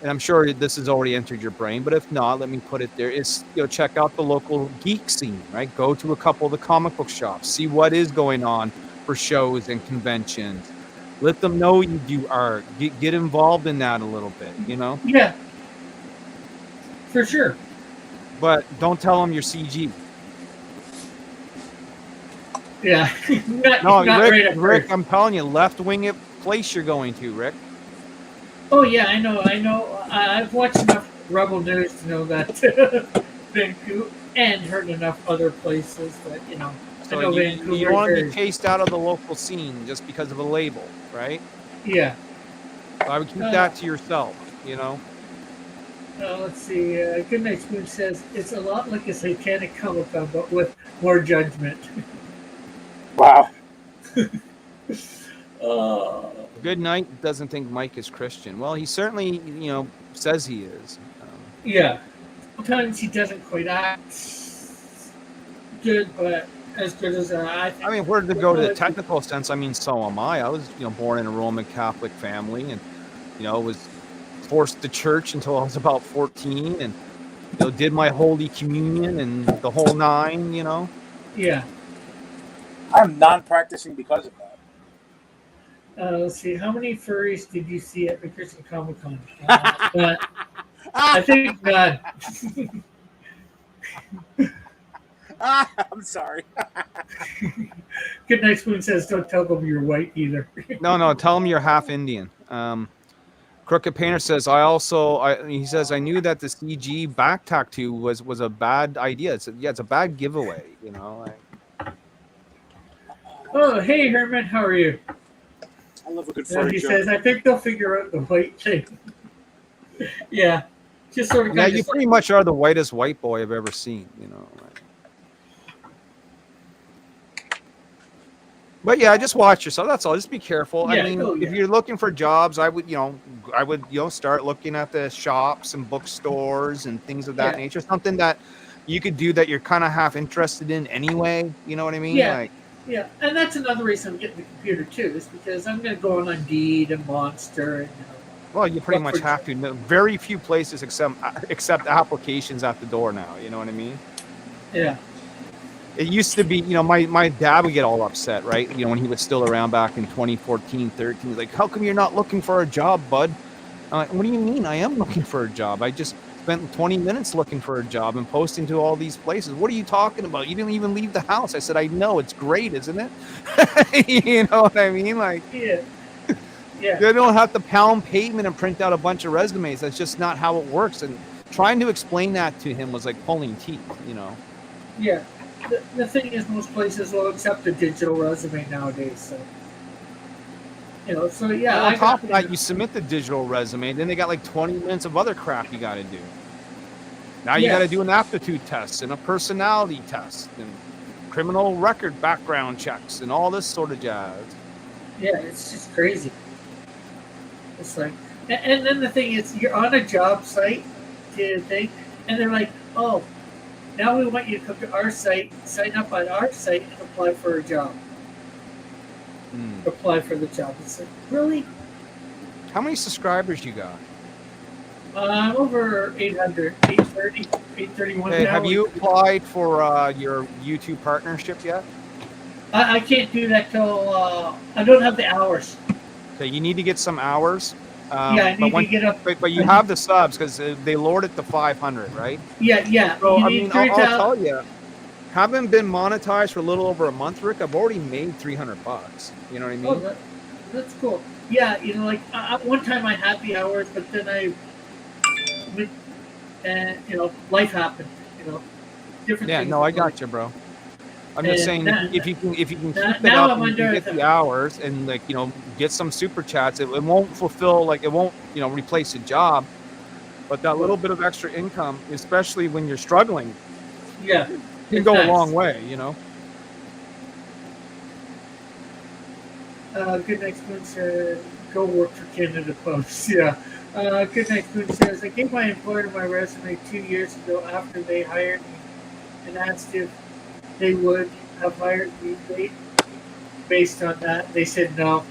and I'm sure this has already entered your brain, but if not, let me put it there, is, check out the local geek scene, right? Go to a couple of the comic book shops, see what is going on for shows and conventions. Let them know you do art. Get involved in that a little bit, Yeah, for sure. But don't tell them you're CG. Yeah, not No, right at Rick, first. I'm telling you, left wing it place you're going to, Rick. Oh yeah, I know. I've watched enough Rebel News to know that Vancouver, and heard enough other places that So I know you Vancouver. don't want to be is- chased out of the local scene just because of a label, right? Yeah. So I would keep that to yourself, Let's see. Good Night Spoon says it's a lot like a satanic comic con, but with more judgment. Wow. Good Night doesn't think Mike is Christian. Well, he certainly, says he is. Yeah. Sometimes he doesn't quite act good, but as good as I think. I mean, where to go to the technical sense, I mean, so am I. I was, born in a Roman Catholic family and, was forced to church until I was about 14 and, did my Holy Communion and the whole nine, Yeah. I'm non-practicing because of that. Let's see. How many furries did you see at the Christian Comic Con? I think none. I'm sorry. Good Night Spoon says, "Don't tell them you're white either." No, tell him you're half Indian. Crooked Painter says, he says, I knew that the CG back tattoo was a bad idea. It's a bad giveaway, Oh, hey Herman, how are you? I love a good Yeah, furry he joke. says, I think they'll figure out the white thing. Yeah, just sort of. Yeah, kind you of pretty much are the whitest white boy I've ever seen, But yeah, just watch yourself. That's all. Just be careful. Yeah, I mean, oh, yeah. if you're looking for jobs, I would start looking at the shops and bookstores and things of that Yeah. nature. Something that you could do that you're kind of half interested in anyway. You know what I mean? Yeah. Like, Yeah, and that's another reason I'm getting the computer too, is because I'm going to go on Indeed and Monster and well, you pretty Look much for- have to. No, very few places accept applications at the door now. You know what I mean? yeah, It used to be, my dad would get all upset, right? When he was still around back in 2014, 13. He's like, how come you're not looking for a job, bud? I'm like, what do you mean? I am looking for a job. I just spent 20 minutes looking for a job and posting to all these places. What are you talking about? You didn't even leave the house. I said, I know. It's great, isn't it? You know what I mean? Like, yeah, yeah, they don't have to pound pavement and print out a bunch of resumes. That's just not how it works. And trying to explain that to him was like pulling teeth, yeah. The thing is, most places will accept a digital resume nowadays, so so yeah. And on I top got- of that, you submit the digital resume, then they got like 20 minutes of other crap you got to do. Now you Yes. got to do an aptitude test and a personality test and criminal record background checks and all this sort of jazz. Yeah, it's just crazy. It's like, and then the thing is, you're on a job site, and they're like, oh, now we want you to come to our site, sign up on our site, and apply for a job. Apply for the job. It's like, really? How many subscribers you got? I'm over 800, 830, 831 Okay, now. have you applied for your YouTube partnership yet? I can't do that till I don't have the hours. Okay, you need to get some hours. Yeah, I need to get up. But you have the subs because they lowered it to 500, right? Yeah. So, You I need mean, I'll 3,000. tell you, having been monetized for a little over a month, Rick, I've already made $300. You know what I mean? Oh, that's cool. Yeah, like one time I had the hours, but then life happened. Different. Yeah, things no, I in life. got you, bro. I'm just saying, if you can keep it now up I'm and you can under get the hours and get some super chats, it won't fulfill, it won't replace a job, but that little bit of extra income, especially when you're struggling, Yeah. can it's go nice. a long way. Good next one said, go work for Canada Post. Yeah. Good night, Coon says, I gave my employer my resume 2 years ago after they hired me and asked if they would have hired me based on that. They said no.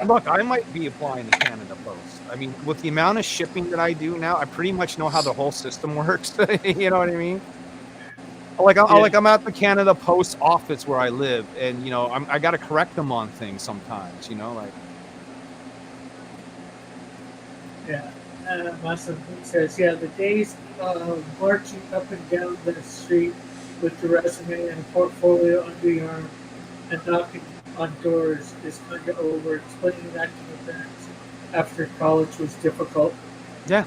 Look, I might be applying to Canada Post. I mean, with the amount of shipping that I do now, I pretty much know how the whole system works. You know what I mean? I'm at the Canada Post office where I live, and I got to correct them on things sometimes. Yeah. Awesome. He says, yeah, the days of marching up and down the street with the resume and a portfolio under your arm and knocking on doors is kind of over. Explaining that to my parents after college was difficult. Yeah.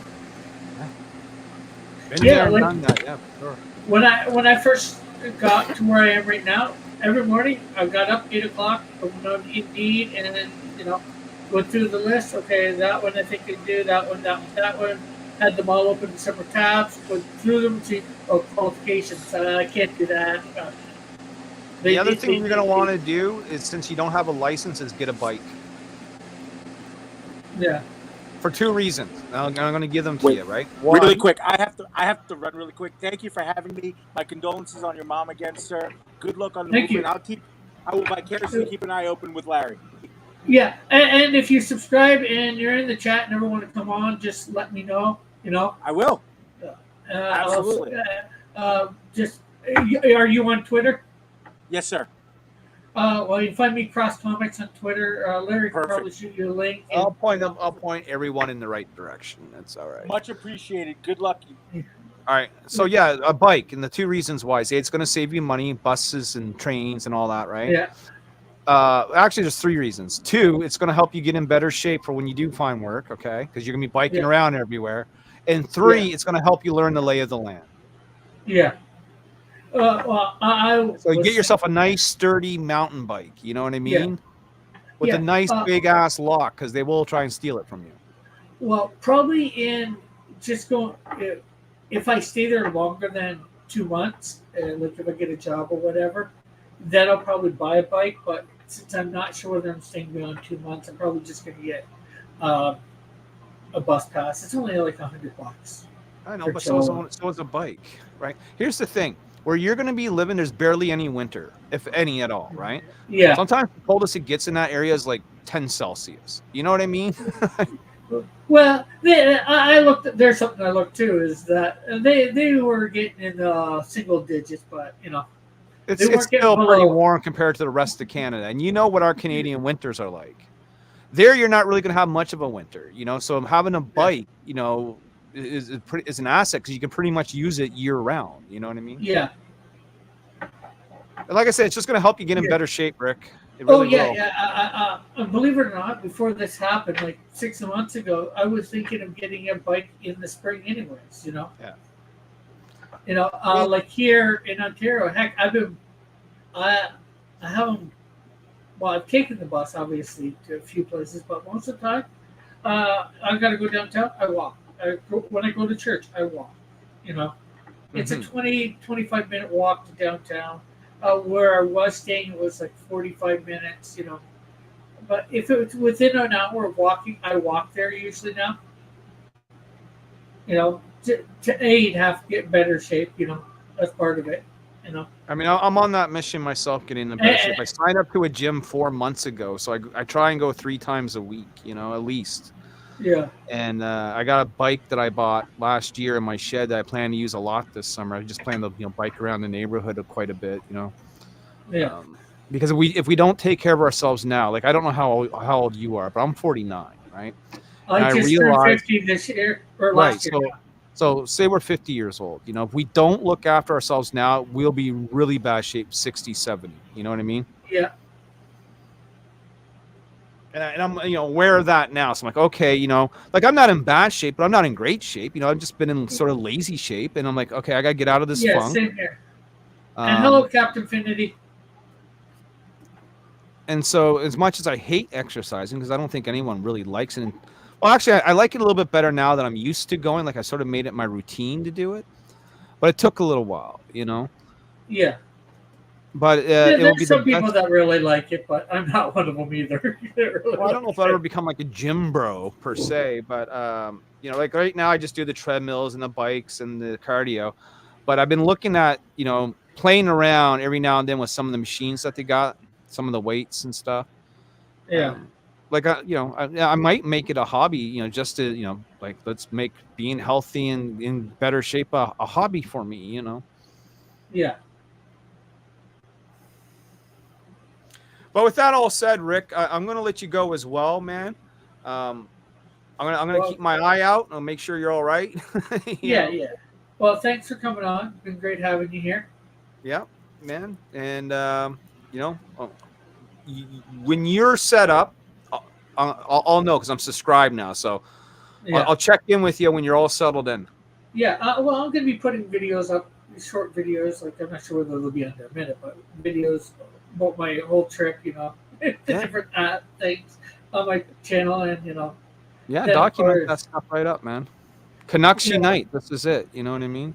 Been Yeah, there and like- done that. Yeah, for sure. When I first got to where I am right now, every morning I got up 8 o'clock, opened on Indeed, and then went through the list. Okay, that one I think I can do. That one. Had them all open in separate tabs. Went through them. See, qualifications. I can't do that. The other thing you're going to want to do is, since you don't have a license, is get a bike. Yeah. For 2 reasons. I'm going to give them to Wait, you, right? Really One, quick, I have to run really quick. Thank you for having me. My condolences on your mom again, sir. Good luck on the Thank movement. you. I will vicariously keep an eye open with Larry. Yeah, and if you subscribe and you're in the chat and ever want to come on, just let me know. I will. Absolutely. Are you on Twitter? Yes, sir. Well, you can find me Cross Comics on Twitter. Larry can Perfect. probably shoot you a link. I'll point everyone in the right direction. That's all right. Much appreciated. Good luck. All right. So yeah, a bike, and the 2 reasons why. Say it's going to save you money, buses and trains and all that, right? Yeah. Actually, there's 3 reasons. 2, it's going to help you get in better shape for when you do find work, okay? Because you're going to be biking Yeah. around everywhere. And 3, Yeah. it's going to help you learn the lay of the land. Yeah. Well, So you get yourself a nice, sturdy mountain bike. You know what I mean? With Yeah, a nice big ass lock, because they will try and steal it from you. Well, probably in just going. If I stay there longer than 2 months, like if I get a job or whatever, then I'll probably buy a bike. But since I'm not sure whether I'm staying beyond 2 months, I'm probably just going to get a bus pass. It's only like $100. I know, For but sure. so is a bike, right? Here's the thing. Where you're going to be living, there's barely any winter, if any at all, right? Yeah. Sometimes the coldest it gets in that area is like 10 Celsius. You know what I mean? Well, I looked. There's something I looked too. Is that they were getting in single digits, but It's They weren't still getting pretty below. warm compared to the rest of Canada. And you know what our Canadian winters are like. There, you're not really going to have much of a winter, So having a bike, is an asset because you can pretty much use it year round. You know what I mean? yeah. And like I said, it's just going to help you get in Yeah. better shape, Rick. It Oh really yeah, will. yeah. Believe it or not, before this happened, like 6 months ago, I was thinking of getting a bike in the spring, anyways. Yeah. Like here in Ontario, heck, I haven't. Well, I've taken the bus obviously to a few places, but most of the time, I got to go downtown. I walk. When I go to church, I walk. It's a 25 minute walk to downtown. Where I was staying, it was like 45 minutes, But if it's within an hour of walking, I walk there usually now. To aid, have to get in better shape, That's part of it, I mean, I'm on that mission myself, getting in better shape. I signed up to a gym 4 months ago, so I try and go 3 times a week, at least. Yeah. And I got a bike that I bought last year in my shed that I plan to use a lot this summer. I just plan to bike around the neighborhood quite a bit, Yeah. Because if we don't take care of ourselves now, like I don't know how old you are, but I'm 49, right? I I just realize- turned 50 this year or last year. So say we're 50 years old. If we don't look after ourselves now, we'll be really bad shape 60, 70. You know what I mean? Yeah. And I'm aware of that now. So I'm like, okay, like I'm not in bad shape, but I'm not in great shape. I've just been in sort of lazy shape, and I'm like, okay, I gotta get out of this Yeah, funk. same here. And hello, Captain Finity. And so, as much as I hate exercising, because I don't think anyone really likes it. Well, actually, I like it a little bit better now that I'm used to going. Like I sort of made it my routine to do it, but it took a little while. Yeah. but it will be There's the some people best. that really like it, but I'm not one of them either. Well, I don't know if I'll ever become like a gym bro per se, but you know, like right now I just do the treadmills and the bikes and the cardio. But I've been looking at, you know, playing around every now and then with some of the machines that they got, some of the weights and stuff. Yeah, Like you know, I might make it a hobby, you know, just to, you know, like let's make being healthy and in better shape a hobby for me, you know. yeah. But with that all said, Rick, I'm going to let you go as well, man. Um, I'm gonna Well, keep my eye out. I'll make sure you're all right. You yeah, know, yeah. Well, thanks for coming on. It's been great having you here. yeah, man. And you know, when you're set up, I'll know because I'm subscribed now. So Yeah, I'll check in with you when you're all settled in. yeah. Well, I'm going to be putting videos up, short videos. Like I'm not sure whether they'll be under a minute, but videos about my whole trip. You know, the Yeah, different things on my channel, and yeah. then of Document that course, stuff right up, man. Canucks yeah, unite. This is it. You know what I mean?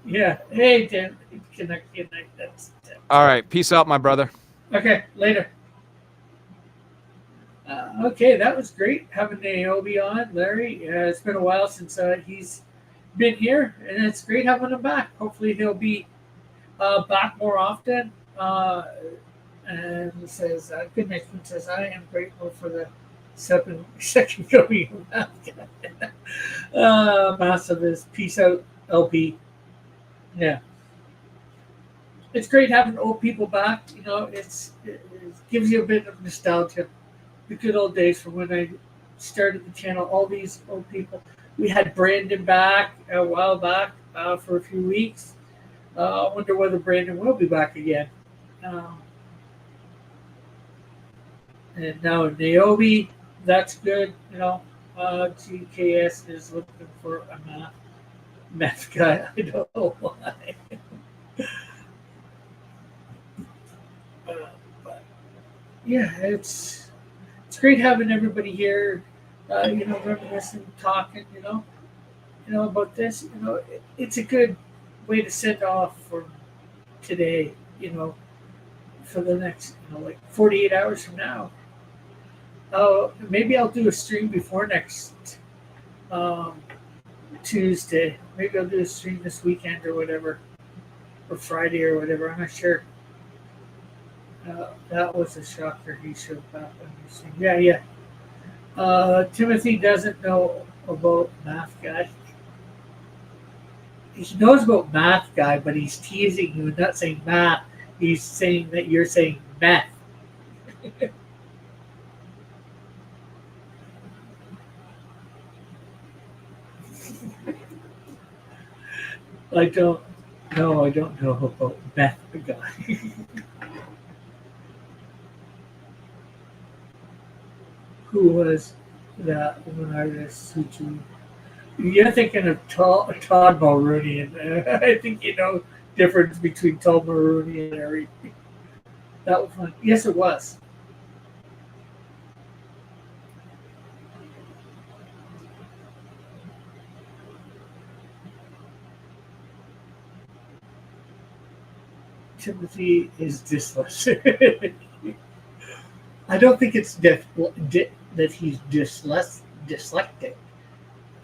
yeah. Hey, Dan, connect unite. That's All it. right. Peace out, my brother. Okay, later. Okay, that was great having Naomi on, Larry. It's been a while since he's been here, and it's great having him back. Hopefully, he'll be back more often. And he says, "Good night." He says, "I am grateful for the second coming of God." Massive is peace out, LP. Yeah, it's great having old people back. You know, it gives you a bit of nostalgia. The good old days from when I started the channel. All these old people. We had Brandon back a while back for a few weeks. I wonder whether Brandon will be back again. Um, and now Naomi, that's good. GKS is looking for a math guy. I don't know why. But yeah, it's great having everybody here. Reminiscing, talking. About this. It's a good way to send off for today. For the next, like 48 hours from now. Maybe I'll do a stream before next um, Tuesday. Maybe I'll do a stream this weekend or whatever, or Friday or whatever. I'm not sure. That was a shocker. He showed up on your stream. Yeah, yeah. Timothy doesn't know about Math Guy. He knows about Math Guy, but he's teasing you, not saying math. He's saying that you're saying meth. I don't know. I don't know about Math Guy. Who was that one artist? You're thinking of Todd Mulrooney, and I think you know difference between Todd Mulrooney and Harry. That was fun. Yes, it was. Timothy is dyslexic. I don't think it's that he's dyslexic.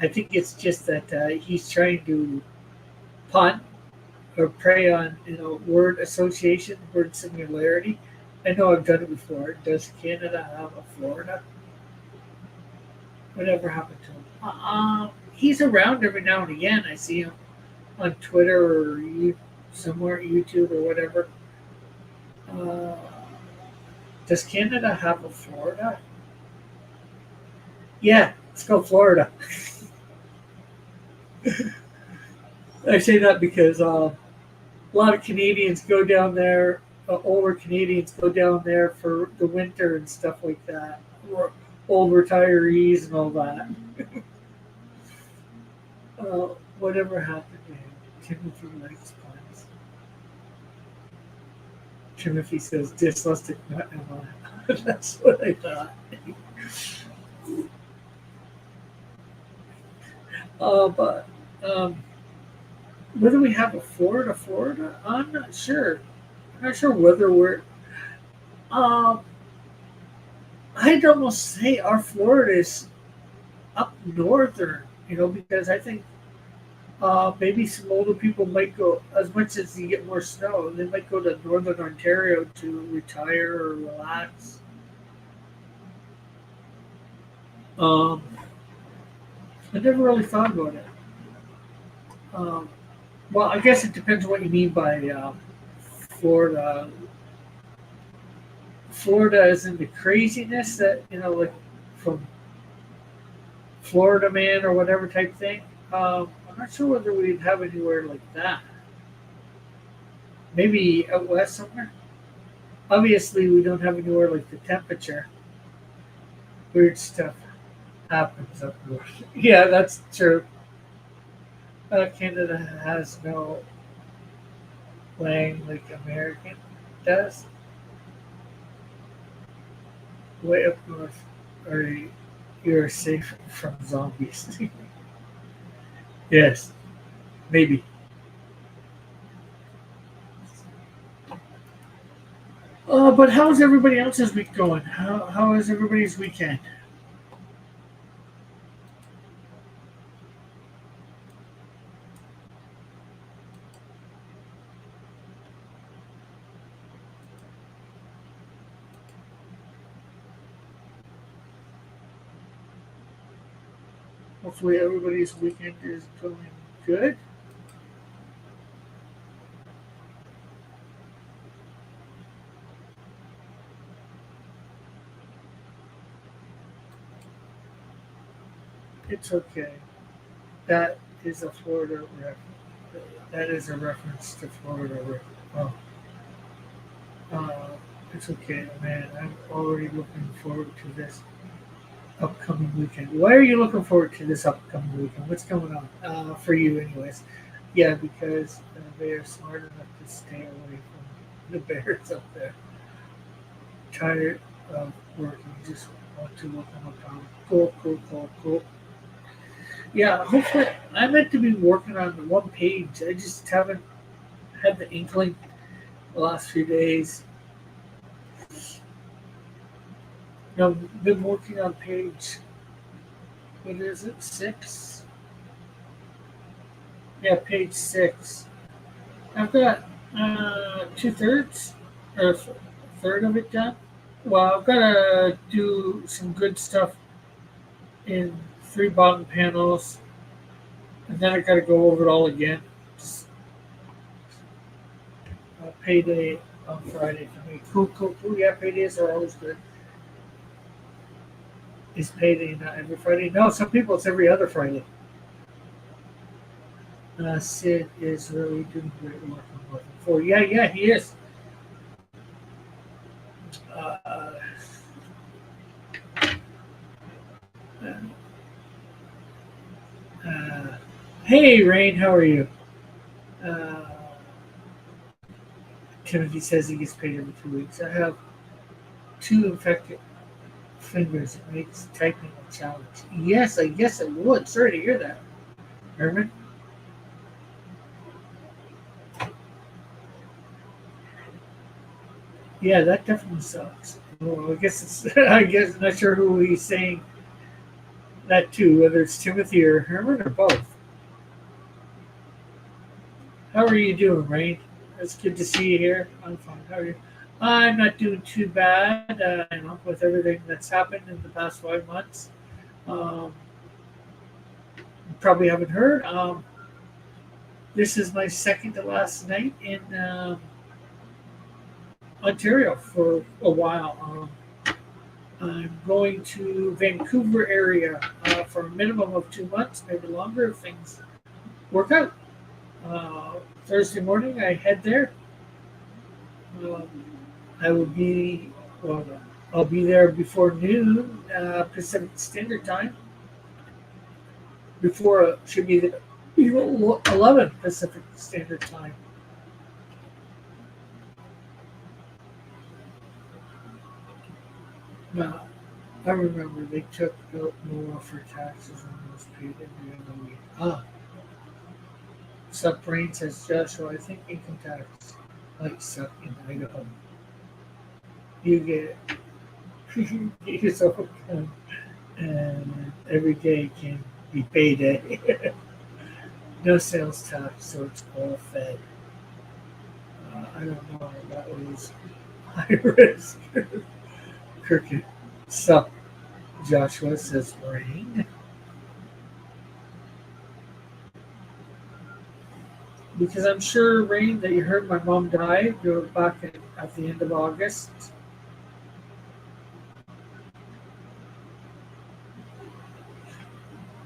I think it's just that he's trying to punt or prey on word association, word similarity. I know I've done it before. Does Canada have a Florida? Whatever happened to him? He's around every now and again. I see him on Twitter or somewhere, YouTube or whatever. Uh, does Canada have a Florida? Yeah, let's go Florida. I say that because a lot of Canadians go down there. Older Canadians go down there for the winter and stuff like that. Or old retirees and all that. Whatever happened to him? Timothy likes puns. Timothy says dyslexic, not Emma. That's what I thought. But whether we have a Florida, I'm not sure. not sure whether we're. Um, I'd almost say our Florida is up northern, because I think maybe some older people might go, as much as you get more snow, they might go to northern Ontario to retire or relax. Um, I never really thought about it. Um, well, I guess it depends on what you mean by Florida. Florida isn't the craziness that, like from Florida Man or whatever type thing. I'm not sure whether we'd have anywhere like that. Maybe out west somewhere. Obviously, we don't have anywhere like the temperature. Weird stuff happens up north. Yeah, that's true. Canada has no lang like American does. Way up north, or you're safe from zombies. Yes, maybe. But how's everybody else's week going? How is everybody's weekend? Hopefully, everybody's weekend is going good. It's okay. That is a Florida reference. That is a reference to Florida. Oh, uh, it's okay, man. I'm already looking forward to this upcoming weekend. Why are you looking forward to this upcoming weekend? What's going on for you, anyways? Yeah, because they are smart enough to stay away from the bears up there. Tired of working, just want to look on the pound. Cool, cool, cool, cool. Yeah, hopefully, I meant to be working on the one page. I just haven't had the inkling the last few days. I've been working on page, what is it, 6? Yeah, page 6. I've got 2/3 or a third of it done. Well, I've got to do some good stuff in 3 bottom panels, and then I got to go over it all again. Just, payday on Friday for me. Cool, cool, cool. Yeah, paydays are always good. Is payday not every Friday? No, some people it's every other Friday. Sid is really doing great work I'm looking for. Yeah, yeah, he is. Uh, hey, Rain, how are you? Uh, Timothy says he gets paid every 2 weeks. I have 2 infected fingers. It makes typing a challenge. Yes, I guess it would. Sorry to hear that, Herman. Yeah, that definitely sucks. Well, I guess it's. I guess not sure who he's saying that to, whether it's Timothy or Herman or both. How are you doing, Rain? It's good to see you here. I'm fine. How are you? I'm not doing too bad. With everything that's happened in the past 5 months. Um, you probably haven't heard. This is my second to last night in Ontario for a while. I'm going to Vancouver area for a minimum of 2 months, maybe longer if things work out. Thursday morning, I head there. Um, I will be well. I'll be there before noon Pacific Standard Time. Before should be 11 Pacific Standard Time. Now, I remember they took out more for taxes than was paid every other week. Subbrain says Joshua, I think income tax like suck in Idaho. You get get yourself a gun, and every day can be payday. No sales tax, so it's all fed. I don't know. That was high risk. Cricket. Sup, Joshua says rain. Because I'm sure, Rain, that you heard my mom died back at the end of August.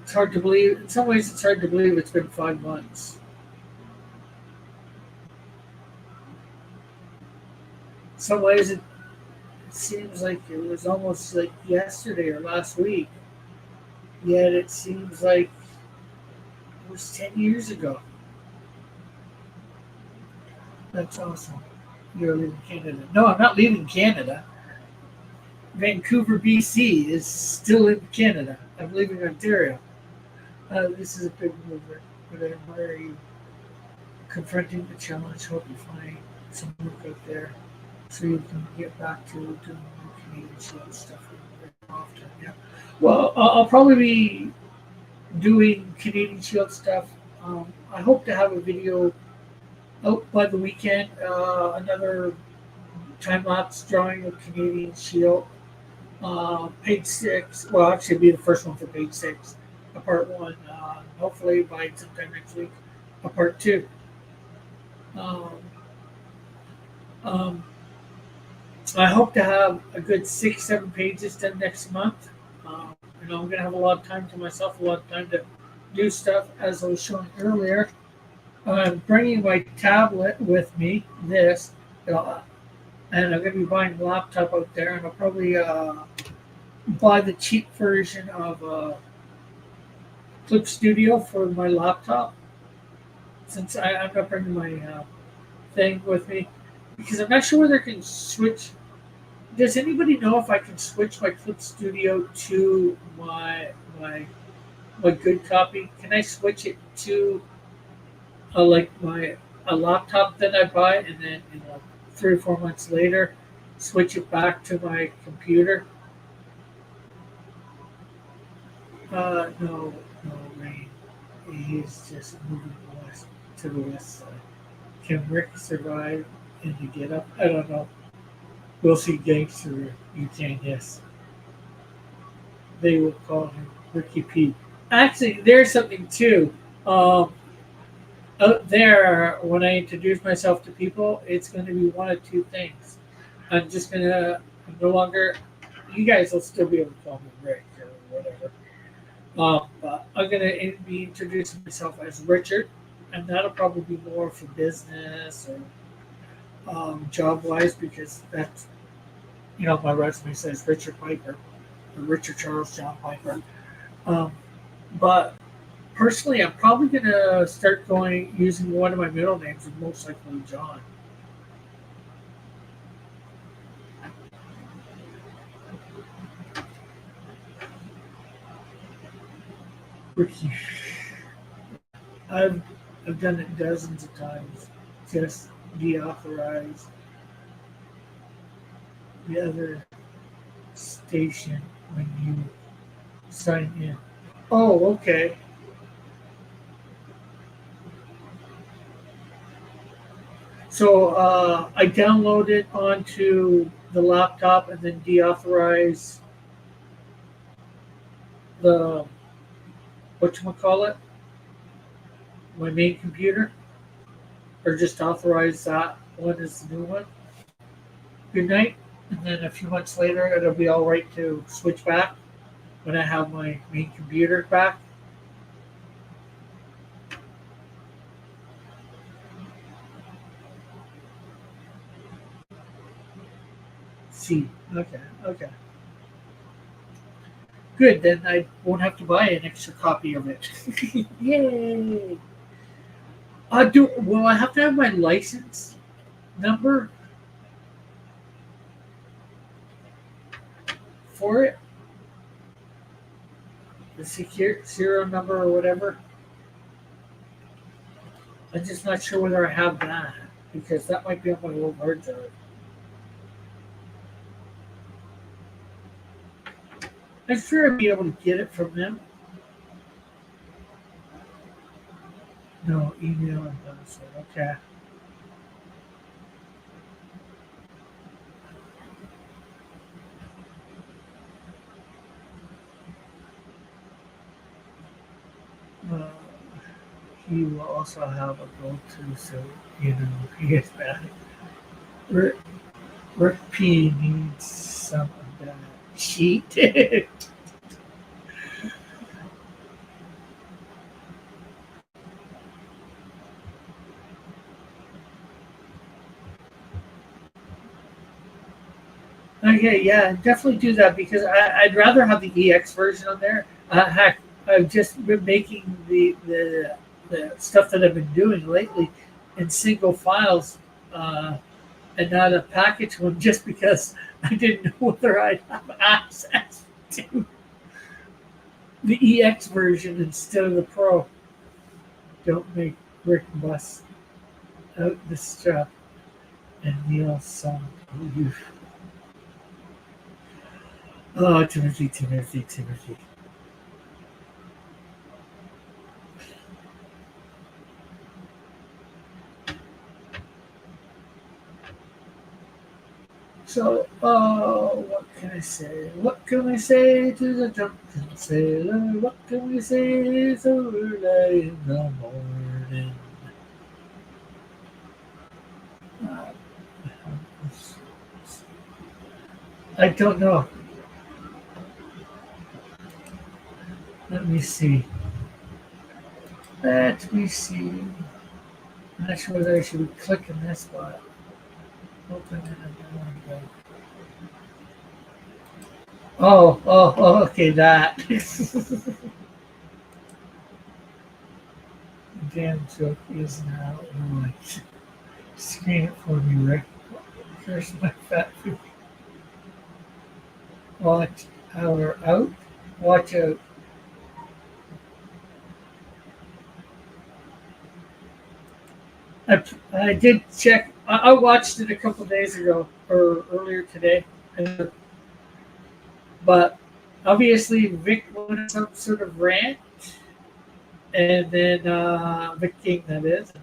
It's hard to believe. In some ways, it's hard to believe it's been 5 months. In some ways, it seems like it was almost like yesterday or last week. Yet it seems like it was 10 years ago. That's awesome. You're leaving Canada. No, I'm not leaving Canada. Vancouver, BC is still in Canada. I'm leaving Ontario. This is a big movement, but I admire you confronting the challenge. Hope you find some work out there so you can get back to doing more Canadian Shield stuff very often. Yeah. Well, I'll probably be doing Canadian Shield stuff. I hope to have a video out by the weekend. Another time lapse drawing of Canadian Shield. Page 6. Well, actually, it'll be the first one for page 6. A part 1. Hopefully by sometime next week. A part 2. I hope to have a good 6-7 pages done next month. I'm going to have a lot of time to myself, a lot of time to do stuff, as I was showing earlier. I'm bringing my tablet with me, this, and I'm going to be buying a laptop out there, and I'll probably buy the cheap version of Clip Studio for my laptop, since I'm not bringing my thing with me, because I'm not sure whether I can switch. Does anybody know if I can switch my Clip Studio to my good copy? Can I switch it to like a laptop that I buy, and then 3 or 4 months later switch it back to my computer? No, Rain. He's just moving west to the west side. Can Rick survive and to get up? I don't know. We'll see, gangster. You can, yes. They will call him Ricky P. Actually, there's something too. Out there, when I introduce myself to people, it's going to be one of two things. I'm no longer, you guys will still be able to call me Rick or whatever. But I'm going to be introducing myself as Richard, and that'll probably be more for business or job-wise, because that's, my resume says Richard Piper, or Richard Charles John Piper. But personally, I'm probably going to start using one of my middle names, and most likely John. Ricky. I've done it dozens of times. Just deauthorize the other station when you sign in. Oh, okay. So I download it onto the laptop and then deauthorize the whatchamacallit, my main computer, or just authorize that one as the new one. Good night. And then a few months later, it'll be all right to switch back when I have my main computer back. See, okay. Good, then I won't have to buy an extra copy of it. Yay! Will I have to have my license number for it? The serial number or whatever? I'm just not sure whether I have that. because that might be on my old hard drive. I'm sure I'd be able to get it from them. No, email and password. Okay. Uh, he will also have a go-to, so he gets back. Rick, Rick P needs some of that sheet. Okay, yeah, definitely do that because I'd rather have the EX version on there. Heck, I've just been making the stuff that I've been doing lately in single files and not a package one just because I didn't know whether I'd have access to the EX version instead of the Pro. Don't make Rick bust out the strap and Neil song. Oh, Timothy. So, what can I say? What can I say to the drunken sailor? What can we say so early in the morning? Uh, I don't know. Let me see. Let me see. I'm not sure whether I should be clicking this button. Open it up. Oh, okay, that. Damn joke is now on. Screen it for me, Rick. Here's my fat food. Watch our out. Watch out. I did check. I watched it a couple days ago or earlier today, but obviously Vic went on some sort of rant, and then Vic King, that is,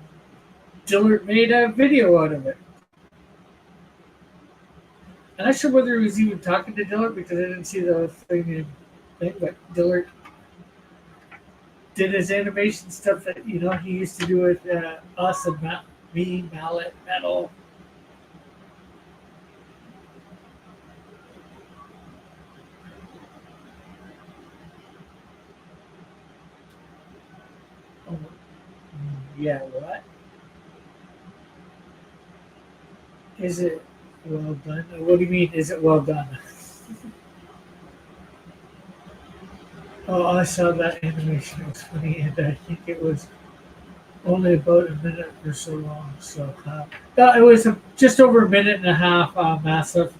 Dillard made a video out of it. I'm not sure whether he was even talking to Dillard because I didn't see the thing, but Dillard did his animation stuff that he used to do with us and me, Mallet, Metal. Oh, yeah, what? Is it well done? What do you mean, is it well done? Oh, I saw that animation. It was funny, and I think it was only about a minute or so long. So it was just over a minute and a half. Massive.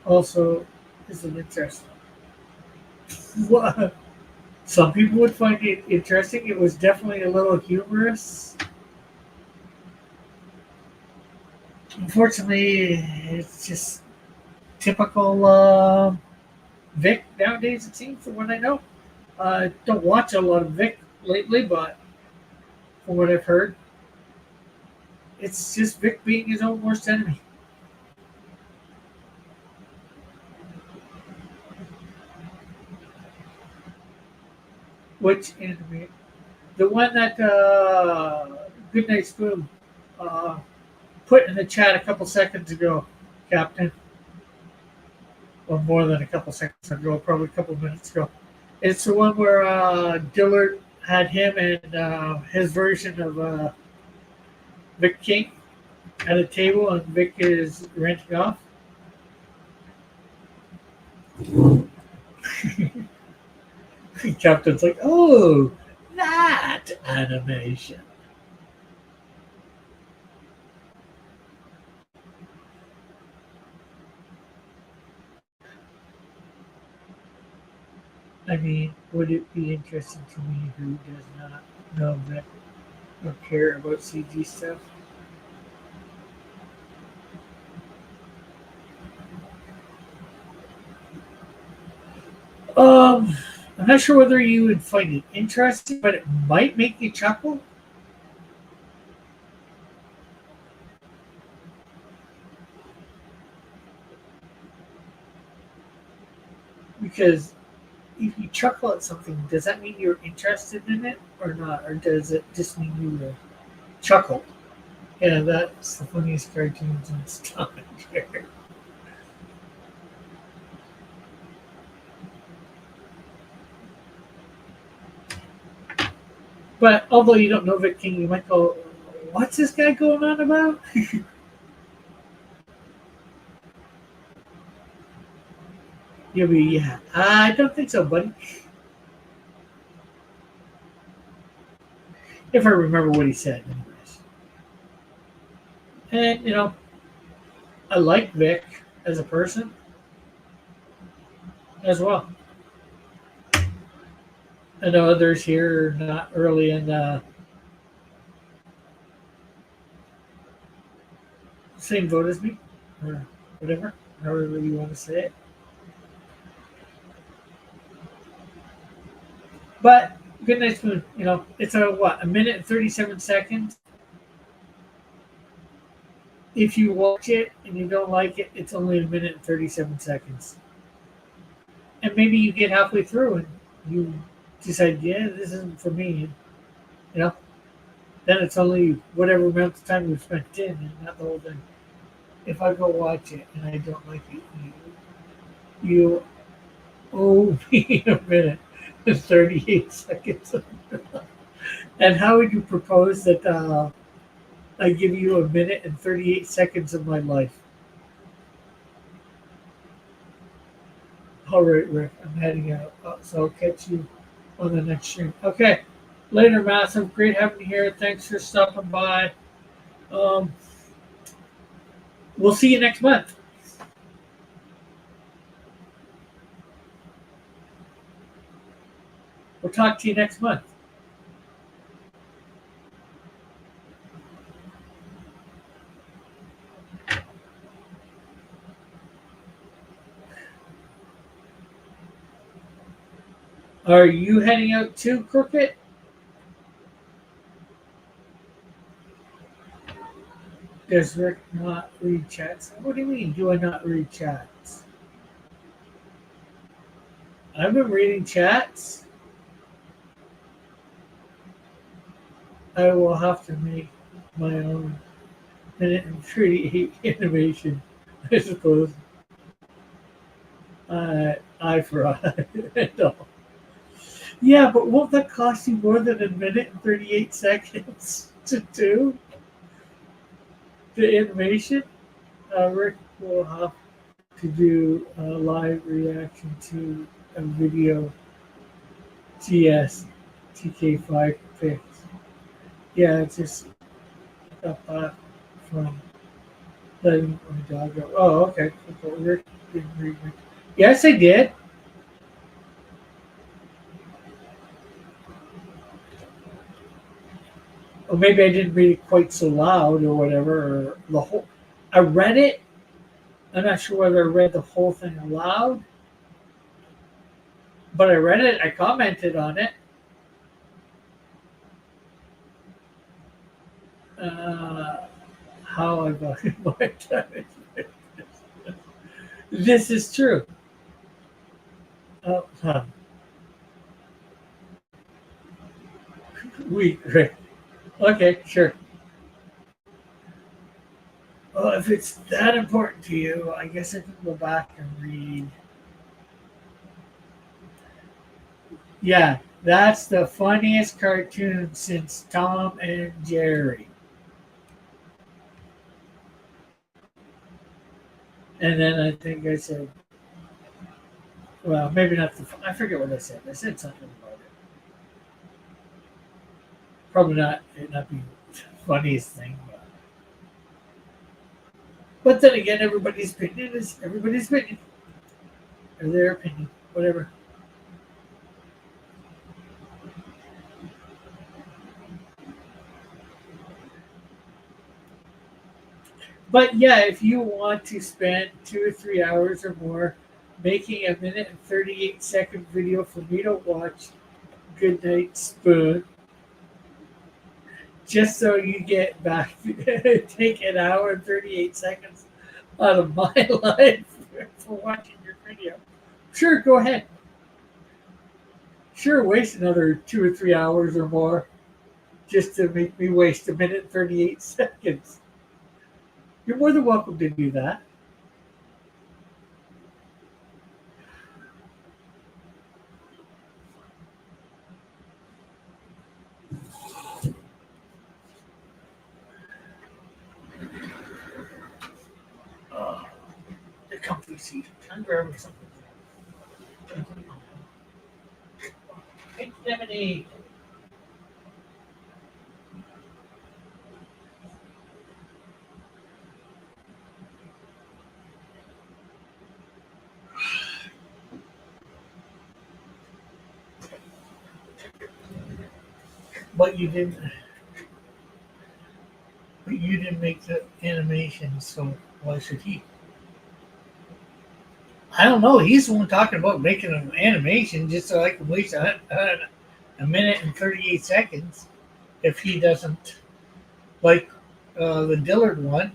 Also, is it interesting? What? Some people would find it interesting. It was definitely a little humorous. Unfortunately, it's just typical Vic nowadays, it seems, from what I know. I don't watch a lot of Vic lately, but from what I've heard, it's just Vic being his own worst enemy. Which enemy? The one that Goodnight Spoon put in the chat a couple seconds ago, Captain. Or more than a couple seconds ago, probably a couple minutes ago. It's the one where Dillard had him and his version of Vic King at a table, and Vic is renting off. Captain's like, oh, that animation. I mean, would it be interesting to me who does not know that or care about CG stuff? I'm not sure whether you would find it interesting, but it might make you chuckle. Because if you chuckle at something, does that mean you're interested in it or not? Or does it just mean you chuckle? Yeah, that's the funniest cartoons and stuff. But although you don't know Vic King, you might go, what's this guy going on about? You'll be, yeah, I don't think so, buddy. If I remember what he said, anyways. And, I like Vic as a person as well. I know others here are not really in the same vote as me, or whatever, however you want to say it. But Good Night Spoon, it's a minute and 37 seconds. If you watch it and you don't like it, it's only a minute and 37 seconds. And maybe you get halfway through and you decide, yeah, this isn't for me. Then it's only whatever amount of time we've spent in and not the whole thing. If I go watch it and I don't like it, you owe me a minute and 38 seconds. And how would you propose that I give you a minute and 38 seconds of my life? All right, Rick, I'm heading out. So I'll catch you on the next stream. Okay. Later, Massive. Great having you here. Thanks for stopping by. We'll see you next month. We'll talk to you next month. Are you heading out too, Crooked? Does Rick not read chats? What do you mean, do I not read chats? I've been reading chats. I will have to make my own minute and 38 animation, I suppose. Eye for eye. No. Yeah, but won't that cost you more than a minute and 38 seconds to do the animation? Rick will have to do a live reaction to a video GS TK5 fix. Yeah, it's just got that from letting my dog go. Oh, okay. Rick didn't read me. Yes, I did. Or maybe I didn't read it quite so loud or whatever. Or I read it. I'm not sure whether I read the whole thing aloud. But I read it. I commented on it. How I voted my time. This is true. Right. Okay, sure. Well, if it's that important to you, I guess I can go back and read. Yeah, that's the funniest cartoon since Tom and Jerry. And then I think I said, well, maybe not I forget what I said. I said something about it. Probably not, it not be the funniest thing. But then again, everybody's opinion is everybody's opinion. Or their opinion, whatever. But yeah, if you want to spend 2 or 3 hours or more making a minute and 38-second video for me to watch Goodnight Spoon, just so you get back, take an hour and 38 seconds out of my life for watching your video. Sure, go ahead. Sure, waste another 2 or 3 hours or more just to make me waste a minute and 38 seconds. You're more than welcome to do that. The comfy seat. I'm grabbing something. Pink lemonade. But you didn't. But you didn't make the animation, so why should he? I don't know. He's the one talking about making an animation just so I can waste a minute and 38 seconds if he doesn't like the Dillard one.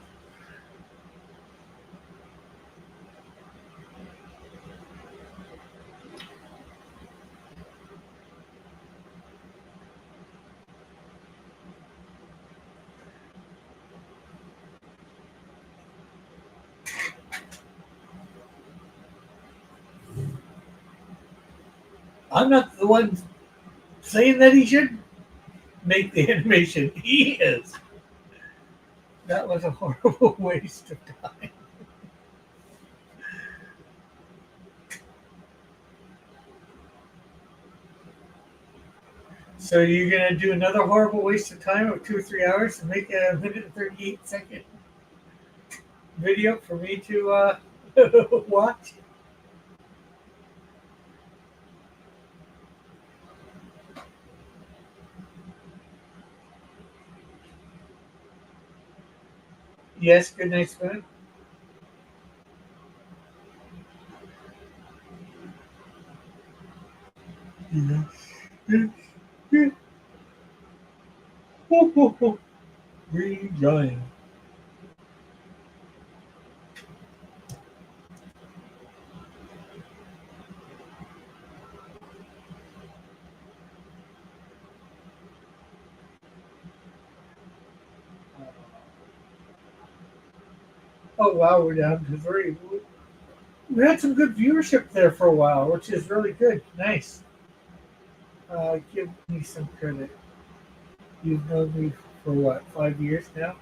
I'm not the one saying that he should make the animation. He is. That was a horrible waste of time. So you're gonna do another horrible waste of time of 2 or 3 hours to make a minute and 38-second video for me to watch? Yes, good night, Spoon. Rejoin. Oh wow, we're down to 3. We had some good viewership there for a while, which is really good. Nice. Give me some credit. You've known me for what, 5 years now?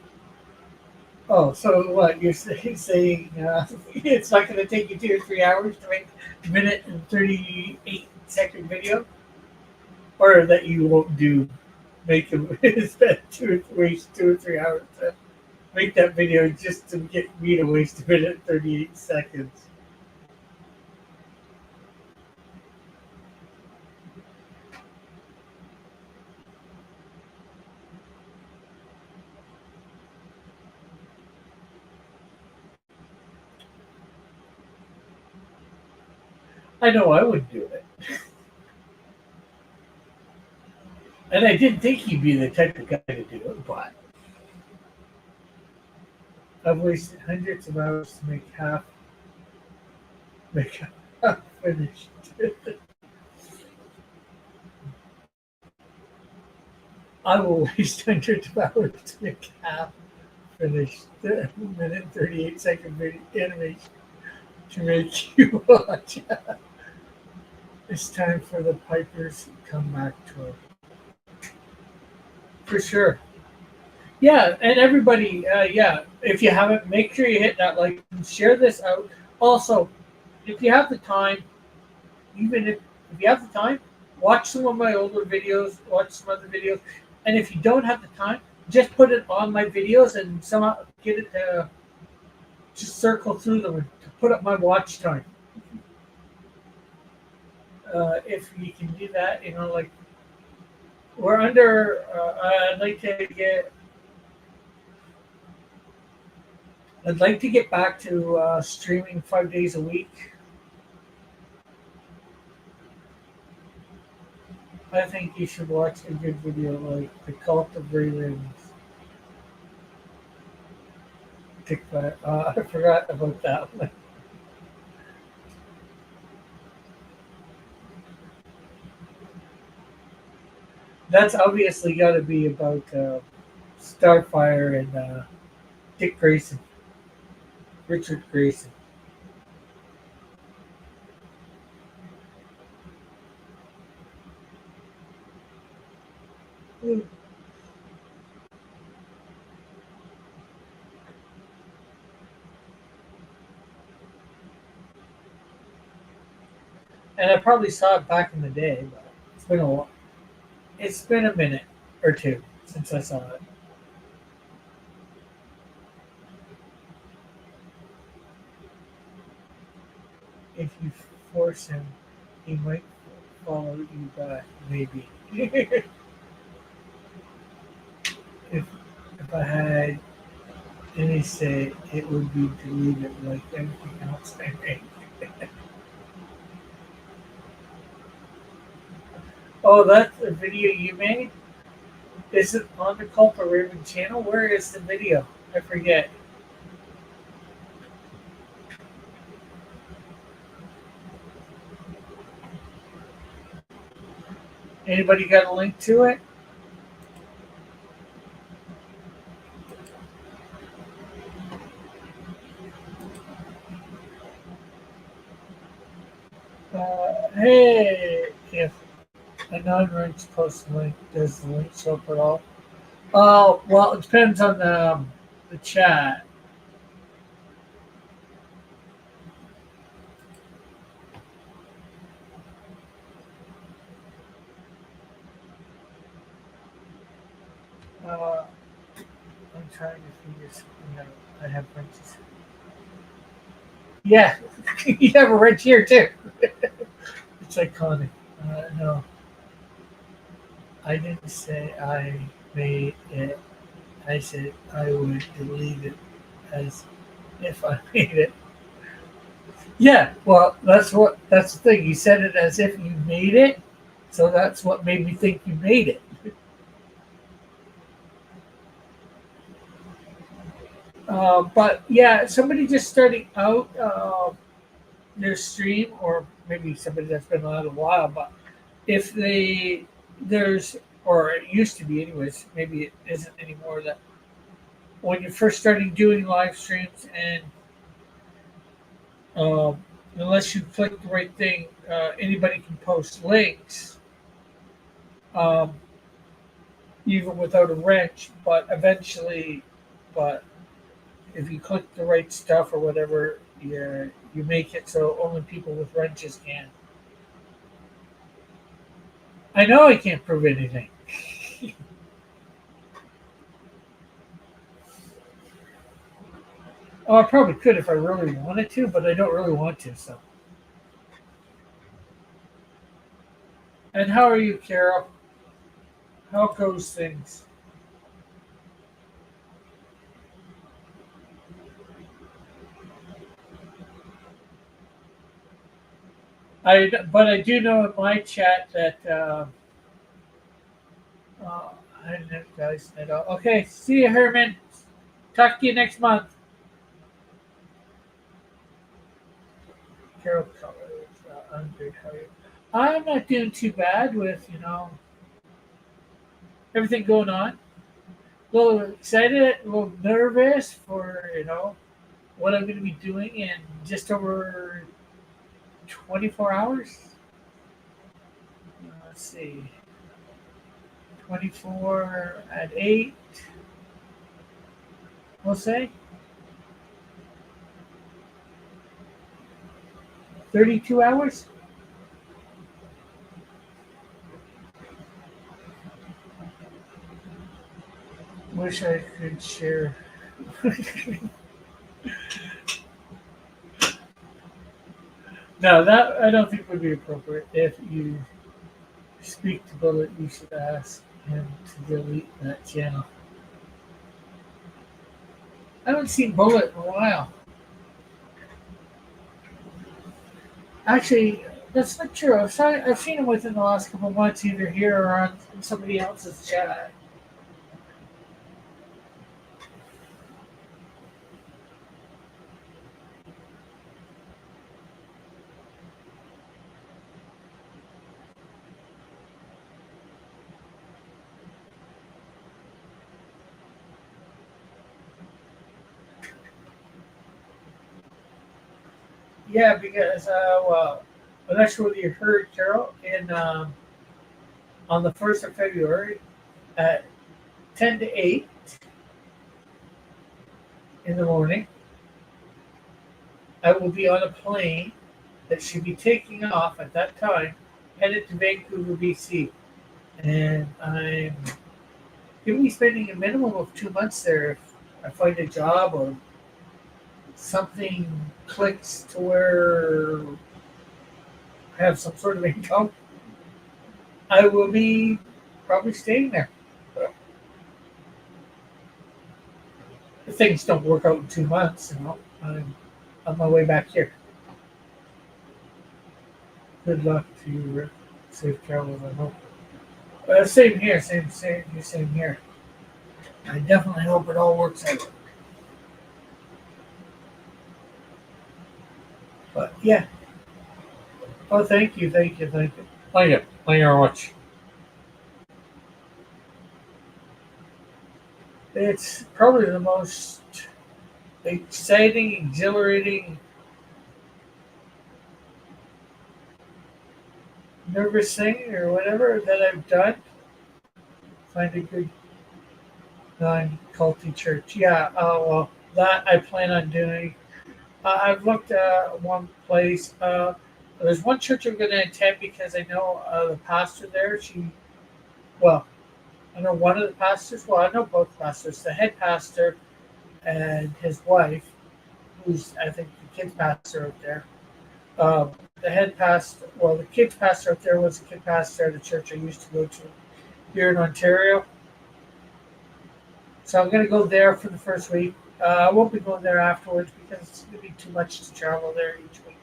Oh, so what? You're saying it's not going to take you 2 or 3 hours to make a minute and 38-second video, or that you won't make a waste 2 or 3 hours to make that video just to get me to waste a minute and 38 seconds. I know I wouldn't do it. And I didn't think he'd be the type of guy to do it, but I've wasted hundreds of hours to make half finished. I will waste hundreds of hours to make half finished minute 38-second video animation to make you watch. It's time for the Pipers comeback tour. For sure. Yeah, and everybody, if you haven't, make sure you hit that like and share this out. Also, if you have the time, even if you have the time, watch some of my older videos, watch some other videos. And if you don't have the time, just put it on my videos and somehow get it to just circle through them to put up my watch time. If you can do that, like we're under, I'd like to get back to streaming 5 days a week. I think you should watch a good video like The Cult of Ray Ravens. TikTok. I forgot about that one. That's obviously got to be about Starfire and Dick Grayson, Richard Grayson. And I probably saw it back in the day, but it's been a while. It's been a minute or two since I saw it. If you force him, he might follow you back, maybe. if if I had any say, it would be to leave it like everything else I make. Oh, that's the video you made? Is it on the Cult of Raven channel? Where is the video? I forget. Anybody got a link to it? Hey, if a non-wrench post link, does the link show up at all? Oh, well, it depends on the chat. I'm trying to figure something out. I have wrenches. Yeah, you have a wrench here too. It's iconic. No, I didn't say I made it. I said I would delete it as if I made it. Yeah, well, that's the thing. You said it as if you made it, so that's what made me think you made it. But yeah, somebody just starting out their stream, or maybe somebody that's been on it a while, but if there's, or it used to be anyways, maybe it isn't anymore, that when you're first starting doing live streams and unless you click the right thing, anybody can post links, um, even without a wrench, but eventually, but if you click the right stuff or whatever, you make it so only people with wrenches can. I know I can't prove anything. Oh, I probably could if I really wanted to, but I don't really want to. So. And how are you, Carol? How goes things? But I do know in my chat that I don't know, guys. Okay, see you, Herman. Talk to you next month. Carol Colors. I'm good. How are you? I'm not doing too bad with everything going on. A little excited, a little nervous for what I'm going to be doing in just over 24 hours. Let's see. 24 at 8, we'll say. 32 hours? Wish I could share. No, that I don't think would be appropriate. If you speak to Bullet, you should ask him to delete that channel. I haven't seen Bullet in a while. Actually, That's not true. I've seen him within the last couple of months, either here or on somebody else's chat. Yeah, because well, I'm not sure whether you heard Carol in on the 1st of February at 10 to 8 in the morning. I will be on a plane that should be taking off at that time, headed to Vancouver, BC, and I'm going to be spending a minimum of 2 months there if I find a job or something clicks to where I have some sort of income. I will be probably staying there. If things don't work out in 2 months, I'm on my way back here. Good luck to you, Rick. Safe travels, I hope. Same here, same here. I definitely hope it all works out. But yeah. Oh, thank you. Thank you very much. It's probably the most exciting, exhilarating, nervous thing or whatever that I've done. Find a good non-culty church. Yeah, well, that I plan on doing. I've looked at one place. There's one church I'm going to attend because I know the pastor there. Well, I know one of the pastors. Well, I know both pastors. The head pastor and his wife, who's I think the kids pastor out there. The head pastor, well, the kids pastor out there was the kid pastor at the church I used to go to here in Ontario. So I'm going to go there for the first week. I won't be going there afterwards because it's going to be too much to travel there each week.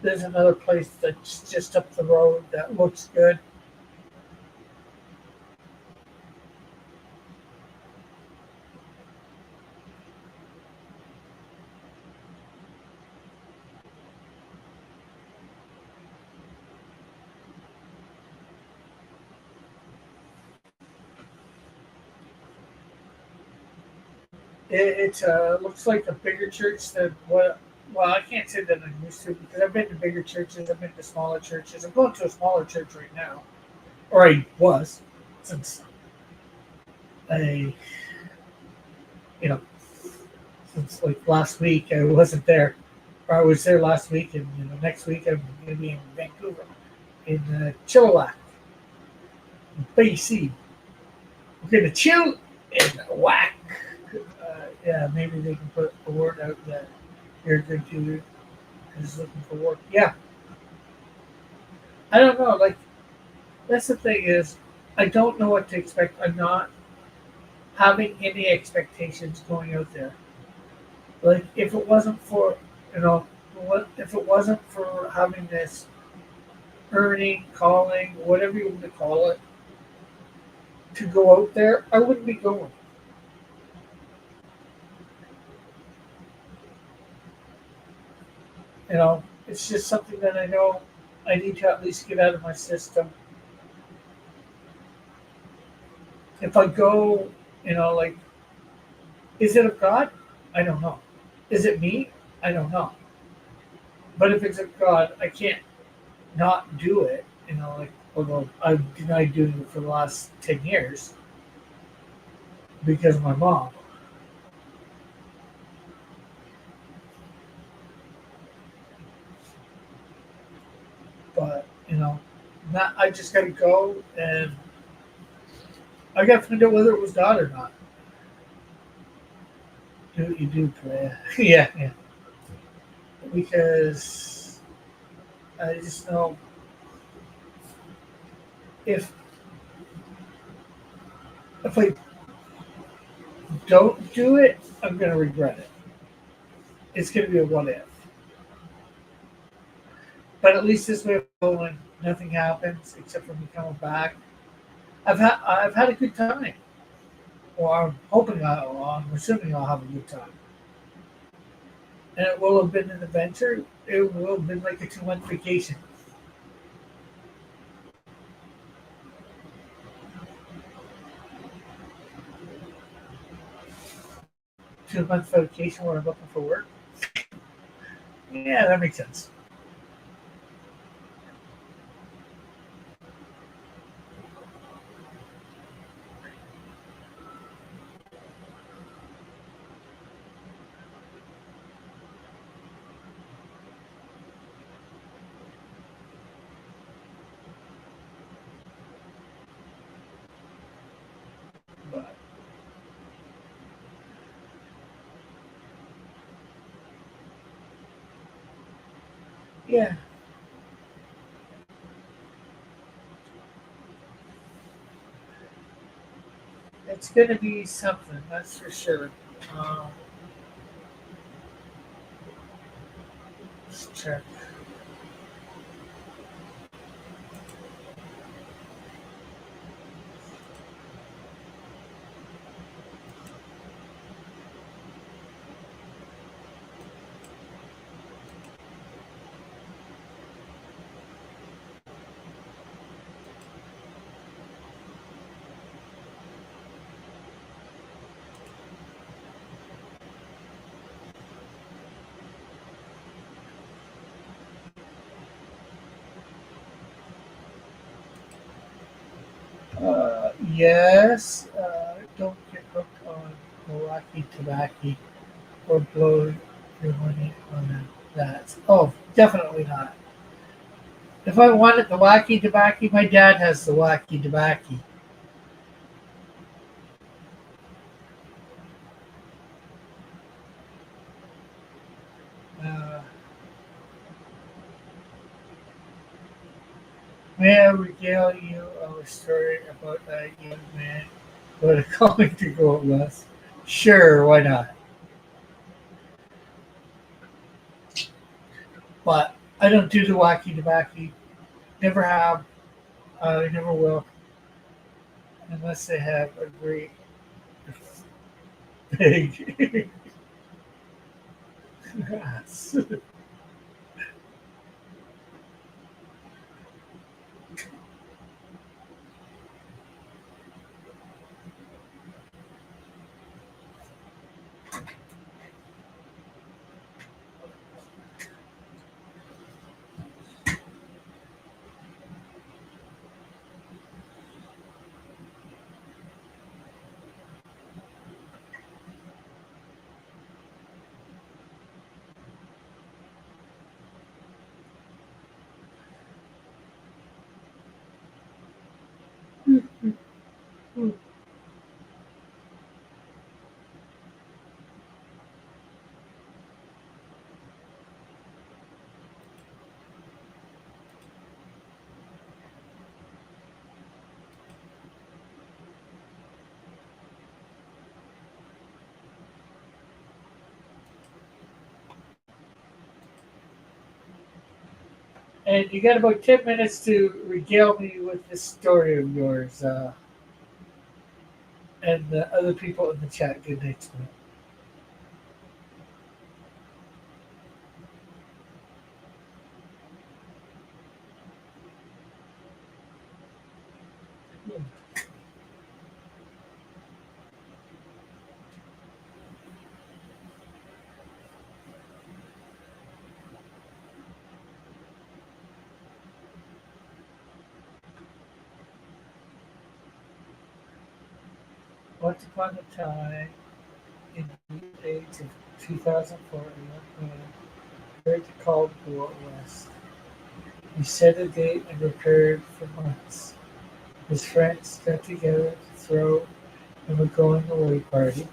There's another place that's just up the road that looks good. It looks like a bigger church than what. Well, I can't say that I'm used to because I've been to bigger churches. I've been to smaller churches. I'm going to a smaller church right now, or I was, since I, you know, since like last week I wasn't there, or I was there last week, and next week I'm going to be in Vancouver, in Chilliwack, BC. We're going to chill and whack. Yeah, maybe they can put a word out that you're good to is looking for work. Yeah. I don't know. Like, that's the thing is, I don't know what to expect. I'm not having any expectations going out there. Like, if it wasn't for, if it wasn't for having this earning, calling, whatever you want to call it, to go out there, I wouldn't be going. It's just something that I know I need to at least get out of my system. If I go, like, is it of God? I don't know. Is it me? I don't know. But if it's of God, I can't not do it. Although I've denied doing it for the last 10 years because of my mom. But, I just got to go and I got to find out whether it was God or not. Do what you do, player. Yeah. Because I just know if I don't do it, I'm going to regret it. It's going to be a what if. But at least this way, when nothing happens except for me coming back, I've had a good time. Or I'm hoping I'm assuming I'll have a good time. And it will have been an adventure. It will have been like a 2 month vacation. 2 month vacation where I'm looking for work. Yeah, that makes sense. But yeah, it's going to be something, that's for sure. Um, let's check. Yes, don't get hooked on Milwaukee tobacco or blow your money on that. Oh, definitely not. If I wanted the wacky tobacco, my dad has the wacky tobacco. Uh, may I regale you of a story about a young man who had a calling to go west? Sure, why not? But I don't do the wacky tobacco. Never have. I never will, unless they have a great big ass. And you got about 10 minutes to regale me with this story of yours. And the other people in the chat, good night to me. Once upon a time, in the age of 2004, a young man heard the call to go out west. He set a date and prepared for months. His friends got together to throw him a going away party.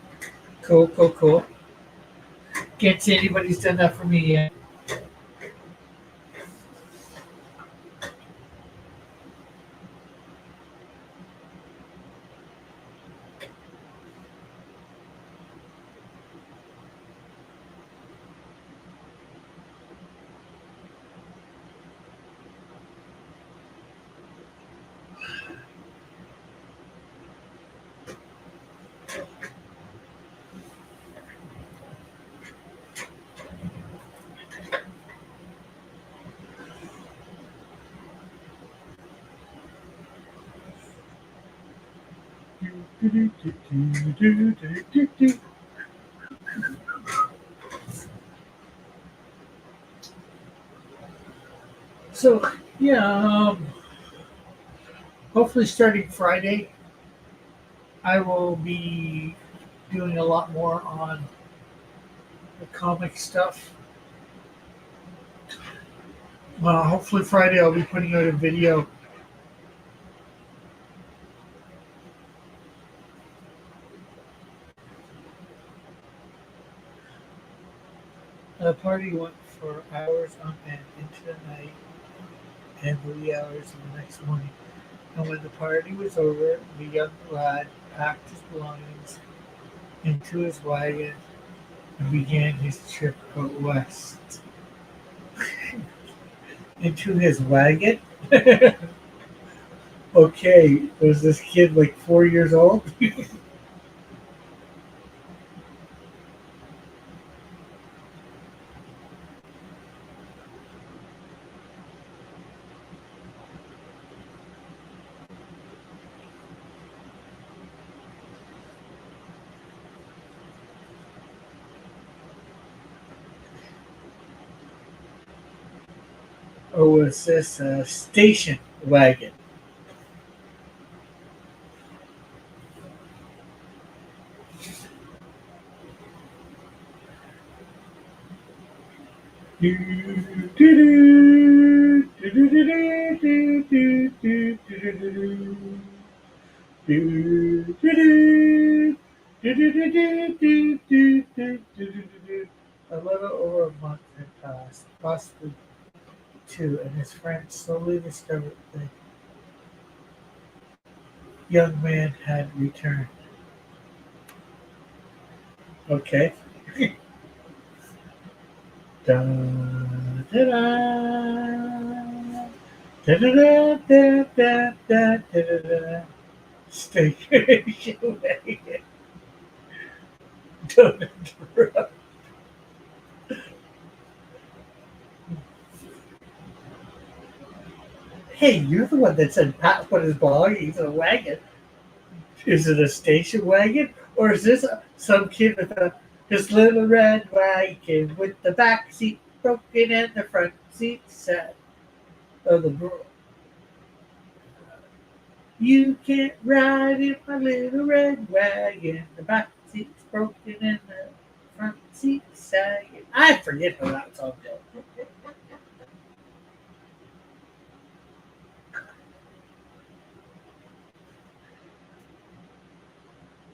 Cool, cool, cool. Can't say anybody's done that for me yet. So yeah, hopefully starting Friday, I will be doing a lot more on the comic stuff. Hopefully Friday I'll be putting out a video. The party went for hours on end into the night and wee hours of the next morning. And when the party was over, the young lad packed his belongings into his wagon and began his trip out west. Into his wagon? Okay, was this kid like 4 years old? Or was this a station wagon? A little over a month had passed, possibly two, and his friends slowly discovered the young man had returned. Okay. Da, da, da, da, da, da, da, da, da, da, da. Station wagon. Don't interrupt. Hey, you're the one that said Pat put his belongings in a wagon. Is it a station wagon? Or is this some kid with his little red wagon with the back seat broken and the front seat set? Oh, the girl. You can't ride in my little red wagon. The back seat's broken and the front seat's sagging. I forget how that song goes.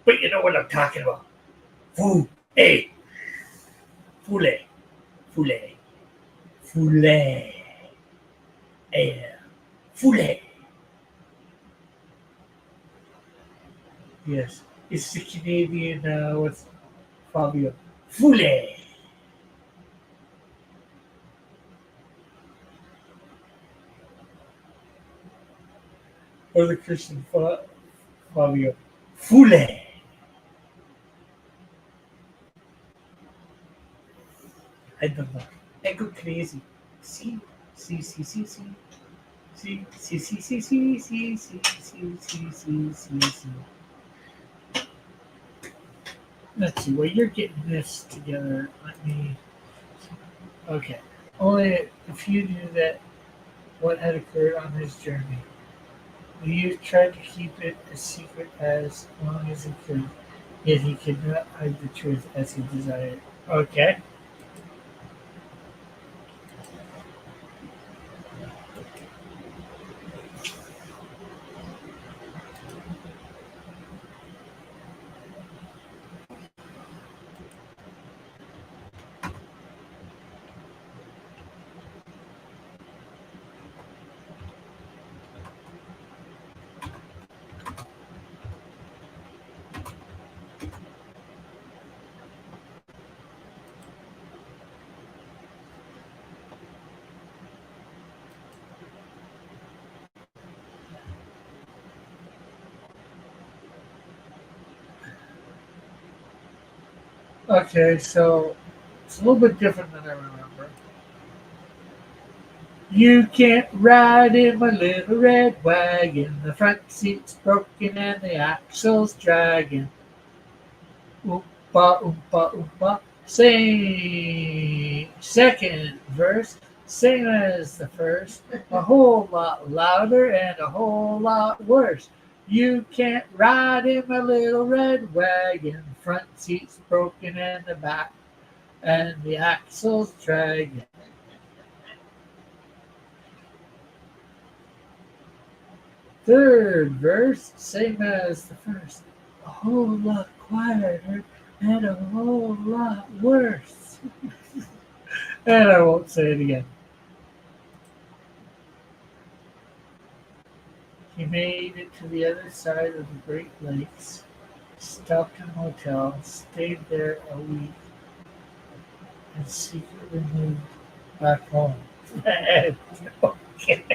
But you know what I'm talking about. Foo, hey, Fule, Fule, Fule, yeah, Fule. Yes, it's the Canadian, what's Fabio? Fule. Or the Christian Fabio. Fule. I don't know. I go crazy. See, see, see, see, see. See, see, see, see, see, see, see, see, see, see, see, see. Let's see, while you're getting this together, let me. Okay. Only a few knew that what had occurred on his journey. The youth tried to keep it a secret as long as he could, yet he could not hide the truth as he desired. Okay. Okay, so it's a little bit different than I remember. You can't ride in my little red wagon. The front seat's broken and the axle's dragging. Oompa, oompa, oompa. Same. Second verse, same as the first. A whole lot louder and a whole lot worse. You can't ride in my little red wagon. Front seat's broken and the back and the axle's dragging. Third verse, same as the first. A whole lot quieter and a whole lot worse. And I won't say it again. He made it to the other side of the Great Lakes, stopped in a hotel, stayed there a week, and secretly moved back home. Okay.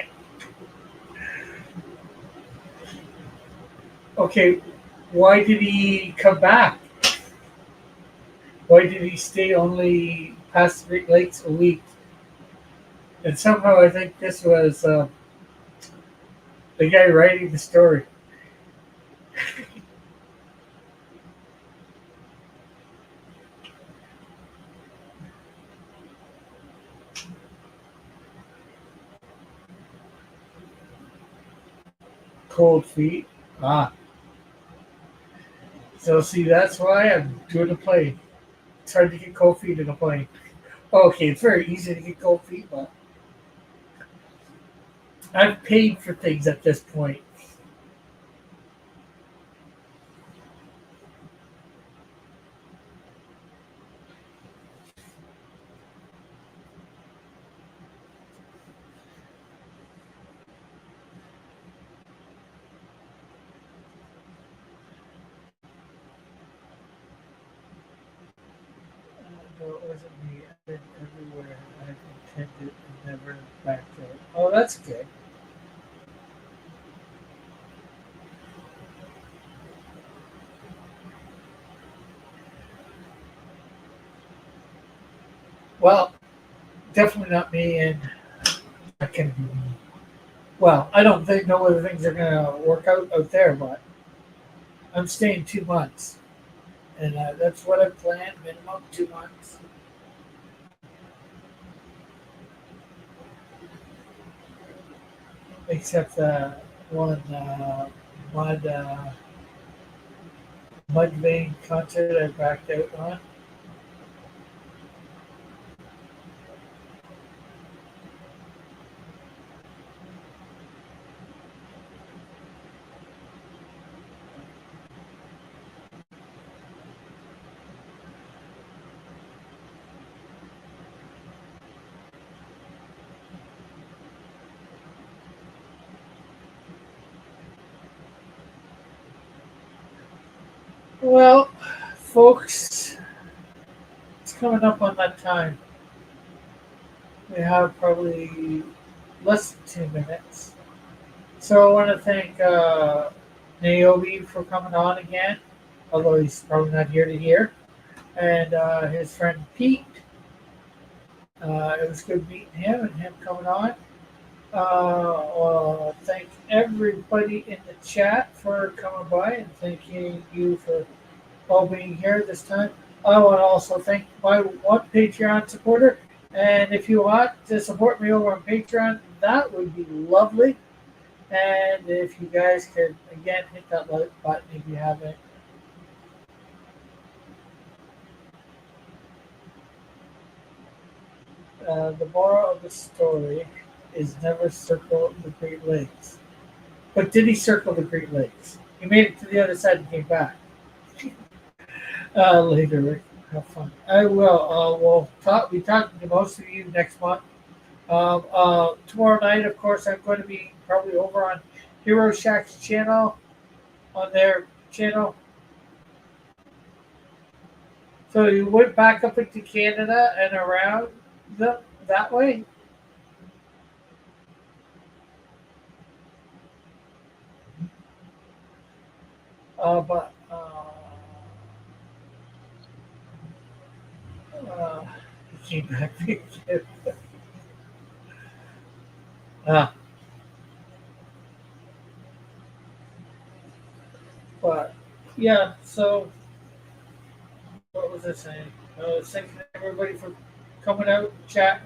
Okay, why did he come back? Why did he stay only past the Great Lakes a week? And somehow I think this was the guy writing the story. Cold feet. Ah. So see, that's why I'm doing a plane. It's hard to get cold feet in a plane. Okay, it's very easy to get cold feet, but I've paid for things at this point. No, it wasn't me. I've been everywhere. I've intended and never backed out. Oh, that's good. Well, definitely not me, and that can be me. Well, I don't think know whether things are gonna work out there, but I'm staying 2 months, and that's what I planned. Minimum 2 months. Except one mud Mudvayne concert I backed out on. Well, folks, it's coming up on that time. We have probably less than 2 minutes. So I want to thank Naomi for coming on again, although he's probably not here to hear, and his friend Pete. It was good meeting him and him coming on. Thank everybody in the chat for coming by and thanking you for all being here this time. I want to also thank my one Patreon supporter. And if you want to support me over on Patreon, that would be lovely. And if you guys could, again, hit that like button if you haven't. The moral of the story is never circle the Great Lakes. But did he circle the Great Lakes? He made it to the other side and came back. Later, Rick. Have fun. I will. We'll be talking to most of you next month. Tomorrow night, of course, I'm going to be probably over on Hero Shack's channel, on their channel. So you went back up into Canada and around that way. But he came back again. Ah. But yeah, so what was I saying? I was thanking everybody for coming out and chat.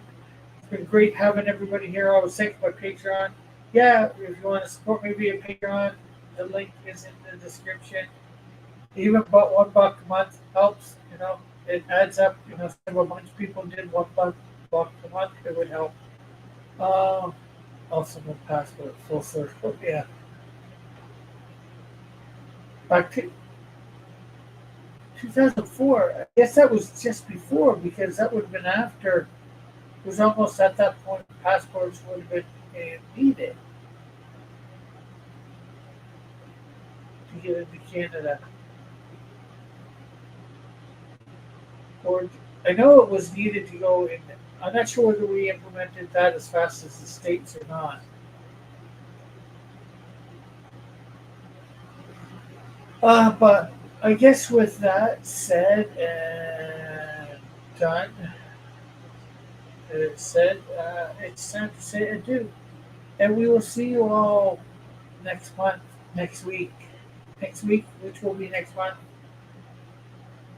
It's been great having everybody here. I was thanking my Patreon. Yeah, if you want to support me via Patreon, the link is in the description. Even but $1 a month helps. You know, it adds up. You know, if a bunch of people did $1 a month, it would help. Also, no passport, full circle. Yeah. Back to 2004. I guess that was just before because that would have been after. It was almost at that point passports would have been needed to get into Canada. Or I know it was needed to go in. I'm not sure whether we implemented that as fast as the states or not. But I guess with that said and done, it's time to say adieu. And we will see you all next month, next week, which will be next month.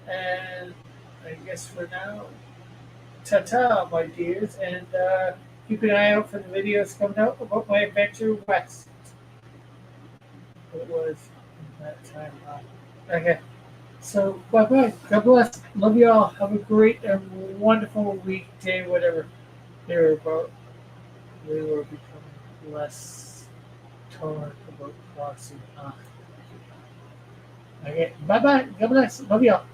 And I guess for now, ta-ta, my dears, and keep an eye out for the videos coming out about my adventure west. It was that time. Okay. So, bye-bye. God bless. Love you all. Have a great and wonderful week, day, whatever they're about. We will become less tolerant about crossing. Okay. Bye-bye. God bless. Love you all.